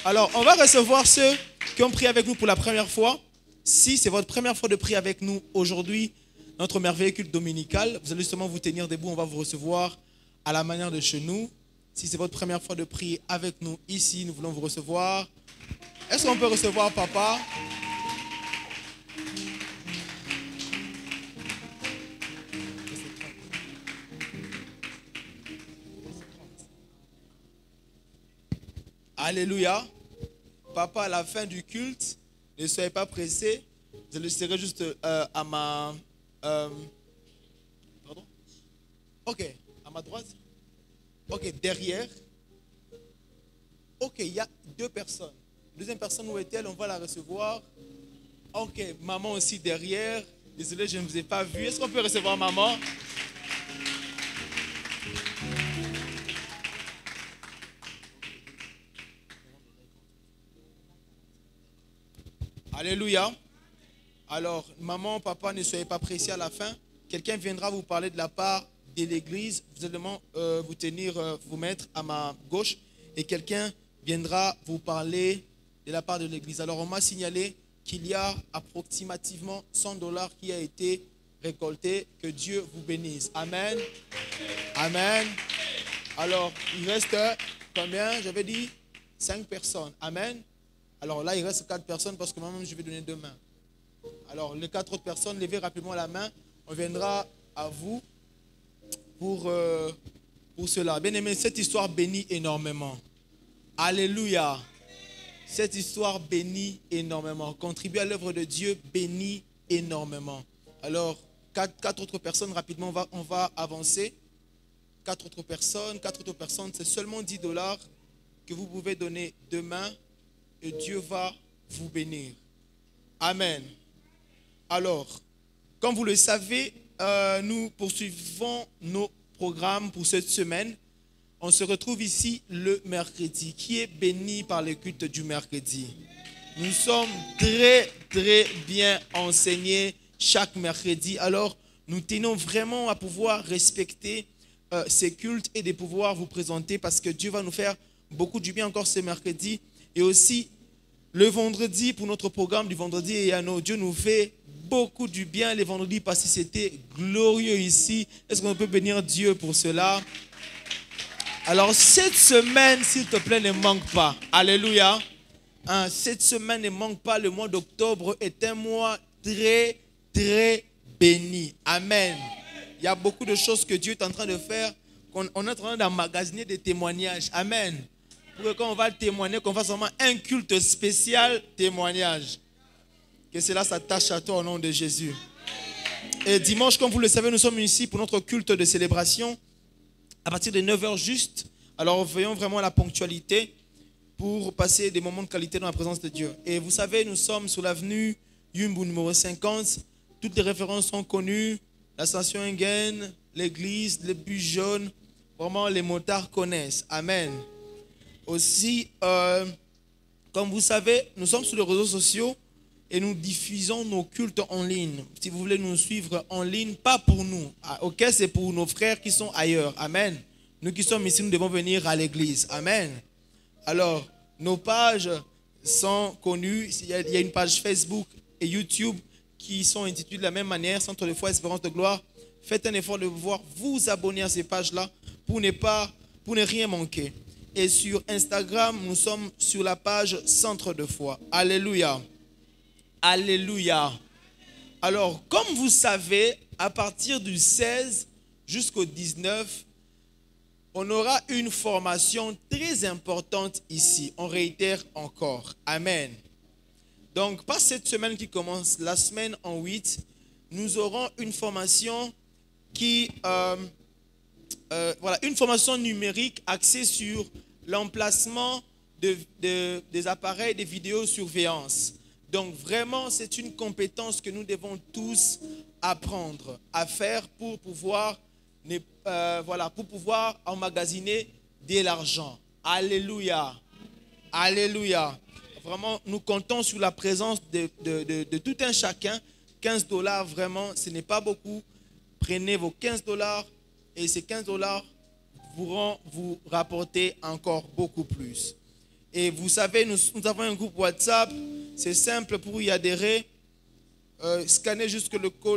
Alors, on va recevoir ceux qui ont prié avec nous pour la première fois. Si c'est votre première fois de prier avec nous aujourd'hui, notre merveilleux culte dominical, vous allez justement vous tenir debout, on va vous recevoir à la manière de chez nous. Si c'est votre première fois de prier avec nous ici, nous voulons vous recevoir. Est-ce qu'on peut recevoir papa? Alléluia. Papa, à la fin du culte, ne soyez pas pressés. Je le serai juste à ma... pardon? Ok, à ma droite. Ok, derrière. Ok, il y a deux personnes. Deuxième personne, où est-elle? On va la recevoir. Ok, maman aussi derrière. Désolé, je ne vous ai pas vu. Est-ce qu'on peut recevoir maman? Alléluia. Alors, maman, papa, ne soyez pas pressés à la fin. Quelqu'un viendra vous parler de la part de l'église. Vous allez vous tenir, vous mettre à ma gauche. Et quelqu'un viendra vous parler de la part de l'église. Alors, on m'a signalé qu'il y a approximativement $100 qui a été récolté. Que Dieu vous bénisse. Amen. Amen. Alors, il reste combien? J'avais dit 5 personnes. Amen. Alors là, il reste 4 personnes parce que moi-même, je vais donner 2 mains. Alors, les 4 autres personnes, levez rapidement la main. On viendra à vous pour cela. Bien aimé, cette histoire bénit énormément. Alléluia. Cette histoire bénit énormément. Contribuer à l'œuvre de Dieu bénit énormément. Alors, 4 autres personnes, rapidement, on va avancer. 4 autres personnes, c'est seulement $10 que vous pouvez donner demain. Et Dieu va vous bénir. Amen. Alors, comme vous le savez, nous poursuivons nos programmes pour cette semaine. On se retrouve ici le mercredi, qui est béni par le culte du mercredi. Nous sommes très, très bien enseignés chaque mercredi. Alors, nous tenons vraiment à pouvoir respecter ces cultes et de pouvoir vous présenter parce que Dieu va nous faire beaucoup du bien encore ce mercredi. Et aussi, le vendredi, pour notre programme du vendredi et Yano, Dieu nous fait beaucoup du bien les vendredis parce que c'était glorieux ici. Est-ce qu'on peut bénir Dieu pour cela? Alors, cette semaine, s'il te plaît, ne manque pas. Alléluia. Cette semaine ne manque pas. Le mois d'octobre est un mois très, très béni. Amen. Il y a beaucoup de choses que Dieu est en train de faire. On est en train d'emmagasiner des témoignages. Amen. Pour que quand on va témoigner, qu'on fasse vraiment un culte spécial témoignage. Que cela s'attache à toi au nom de Jésus. Et dimanche, comme vous le savez, nous sommes ici pour notre culte de célébration à partir de 9h juste. Alors, veillons vraiment à la ponctualité. pour passer des moments de qualité dans la présence de Dieu. Et vous savez, nous sommes sur l'avenue Yumbu numéro 50. Toutes les références sont connues. La station Engen, l'église, les bus jaunes. Vraiment, les motards connaissent. Amen. Aussi, comme vous savez, nous sommes sur les réseaux sociaux et nous diffusons nos cultes en ligne. Si vous voulez nous suivre en ligne, pas pour nous. Ok, c'est pour nos frères qui sont ailleurs. Amen. Nous qui sommes ici, nous devons venir à l'église. Amen. Alors, nos pages sont connues. Il y a une page Facebook et YouTube qui sont intitulées de la même manière, Centre de foi, Espérance de gloire. Faites un effort de pouvoir vous abonner à ces pages-là pour ne rien manquer. Et sur Instagram, nous sommes sur la page Centre de foi. Alléluia. Alléluia. Alors, comme vous savez, à partir du 16 jusqu'au 19, on aura une formation très importante ici. On réitère encore. Amen. Donc, pas cette semaine qui commence, la semaine en 8, nous aurons une formation une formation numérique axée sur l'emplacement des appareils de vidéosurveillance. Donc, vraiment, c'est une compétence que nous devons tous apprendre à faire pour pouvoir emmagasiner de l'argent. Alléluia. Alléluia. Vraiment, nous comptons sur la présence de tout un chacun. 15 $, vraiment, ce n'est pas beaucoup. Prenez vos 15 $ et ces 15 $ pourront vous rapporter encore beaucoup plus. Et vous savez, nous avons un groupe WhatsApp. C'est simple pour y adhérer. Scannez juste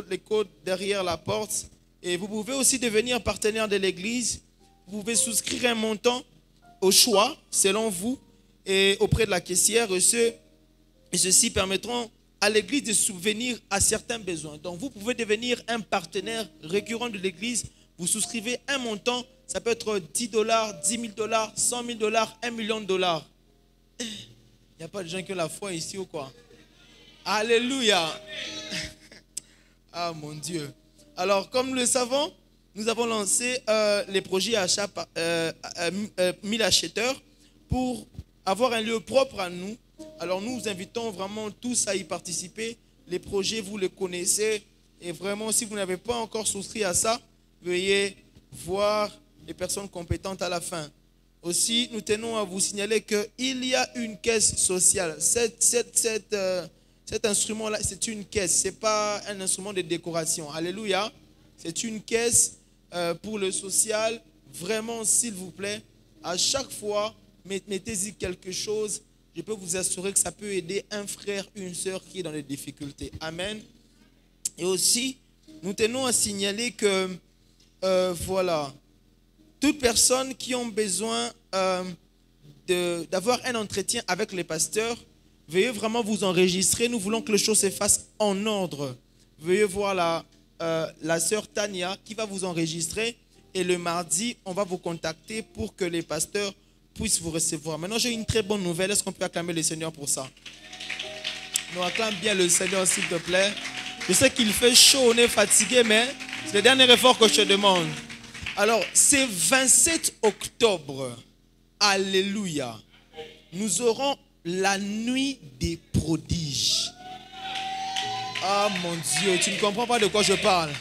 les codes derrière la porte. Et vous pouvez aussi devenir partenaire de l'église. Vous pouvez souscrire un montant au choix, selon vous, et auprès de la caissière. Et ceci permettront à l'église de subvenir à certains besoins. Donc, vous pouvez devenir un partenaire récurrent de l'église. Vous souscrivez un montant. Ça peut être 10 $, 10 000 $, 100 000 $, 1 million $. Il n'y a pas de gens qui ont la foi ici ou quoi? Alléluia. Ah mon Dieu. Alors, comme nous le savons, nous avons lancé les projets achats 1000 acheteurs pour avoir un lieu propre à nous. Alors, nous vous invitons vraiment tous à y participer. Les projets, vous les connaissez. Et vraiment, si vous n'avez pas encore souscrit à ça, veuillez voir les personnes compétentes à la fin. Aussi, nous tenons à vous signaler qu'il y a une caisse sociale. Cet instrument-là, c'est une caisse. Ce n'est pas un instrument de décoration. Alléluia. C'est une caisse pour le social. Vraiment, s'il vous plaît, à chaque fois, mettez-y quelque chose. Je peux vous assurer que ça peut aider un frère, une sœur qui est dans des difficultés. Amen. Et aussi, nous tenons à signaler que, toute personne qui ont besoin d'avoir un entretien avec les pasteurs, veuillez vraiment vous enregistrer. Nous voulons que les choses se fassent en ordre. Veuillez voir la sœur Tania qui va vous enregistrer. Et le mardi, on va vous contacter pour que les pasteurs puissent vous recevoir. Maintenant, j'ai une très bonne nouvelle. Est-ce qu'on peut acclamer le Seigneur pour ça? Nous acclame bien le Seigneur, s'il te plaît. Je sais qu'il fait chaud, on est fatigué, mais c'est le dernier effort que je te demande. Alors, c'est 27 octobre. Alléluia. Nous aurons la nuit des prodiges. Ah mon Dieu, tu ne comprends pas de quoi je parle.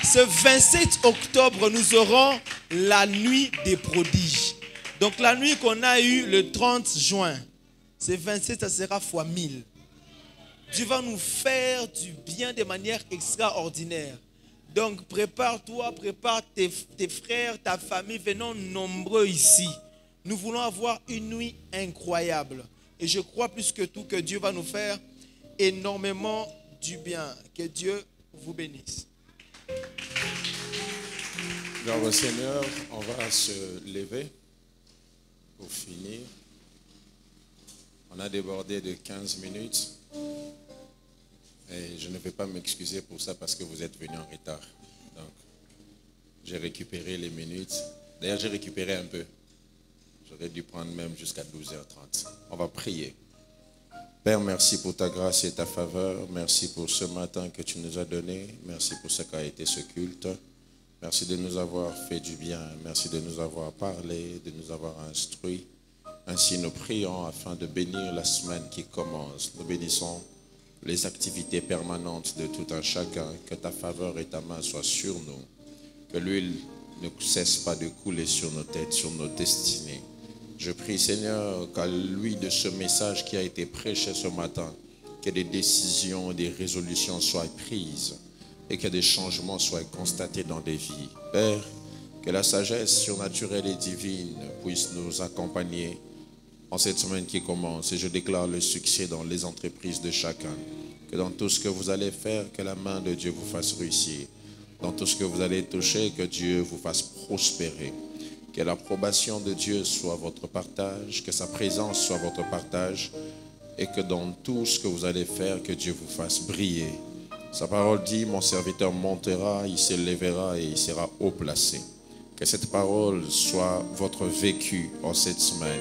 Ce 27 octobre, nous aurons la nuit des prodiges. Donc la nuit qu'on a eue le 30 juin, c'est 27, ça sera fois 1000. Dieu va nous faire du bien de manière extraordinaire. Donc prépare-toi, prépare tes frères, ta famille, venons nombreux ici. Nous voulons avoir une nuit incroyable. Et je crois plus que tout que Dieu va nous faire énormément du bien. Que Dieu vous bénisse. Gloire au Seigneur, on va se lever pour finir. On a débordé de 15 minutes. Et je ne vais pas m'excuser pour ça parce que vous êtes venus en retard. Donc, j'ai récupéré les minutes. D'ailleurs, j'ai récupéré un peu. J'aurais dû prendre même jusqu'à 12h30. On va prier. Père, merci pour ta grâce et ta faveur. Merci pour ce matin que tu nous as donné. Merci pour ce qu'a été ce culte. Merci de nous avoir fait du bien. Merci de nous avoir parlé, de nous avoir instruits. Ainsi nous prions afin de bénir la semaine qui commence. Nous bénissons les activités permanentes de tout un chacun. Que ta faveur et ta main soient sur nous. Que l'huile ne cesse pas de couler sur nos têtes, sur nos destinées. Je prie, Seigneur, qu'à l'huile de ce message qui a été prêché ce matin, que des décisions, des résolutions soient prises et que des changements soient constatés dans des vies. Père, que la sagesse surnaturelle et divine puisse nous accompagner en cette semaine qui commence. Et je déclare le succès dans les entreprises de chacun. Que dans tout ce que vous allez faire, que la main de Dieu vous fasse réussir. Dans tout ce que vous allez toucher, que Dieu vous fasse prospérer. Que l'approbation de Dieu soit votre partage, que sa présence soit votre partage. Et que dans tout ce que vous allez faire, que Dieu vous fasse briller. Sa parole dit, mon serviteur montera, il s'élèvera et il sera haut placé. Que cette parole soit votre vécu en cette semaine.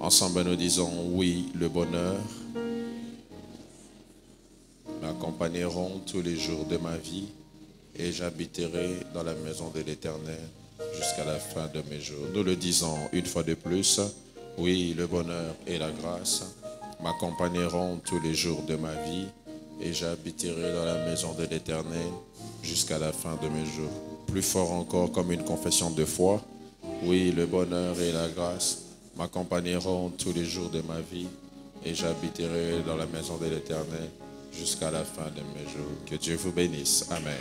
Ensemble, nous disons, oui, le bonheur m'accompagneront tous les jours de ma vie et j'habiterai dans la maison de l'Éternel jusqu'à la fin de mes jours. Nous le disons une fois de plus, oui, le bonheur et la grâce m'accompagneront tous les jours de ma vie et j'habiterai dans la maison de l'Éternel jusqu'à la fin de mes jours. Plus fort encore, comme une confession de foi, oui, le bonheur et la grâce m'accompagneront tous les jours de ma vie et j'habiterai dans la maison de l'Éternel jusqu'à la fin de mes jours. Que Dieu vous bénisse. Amen.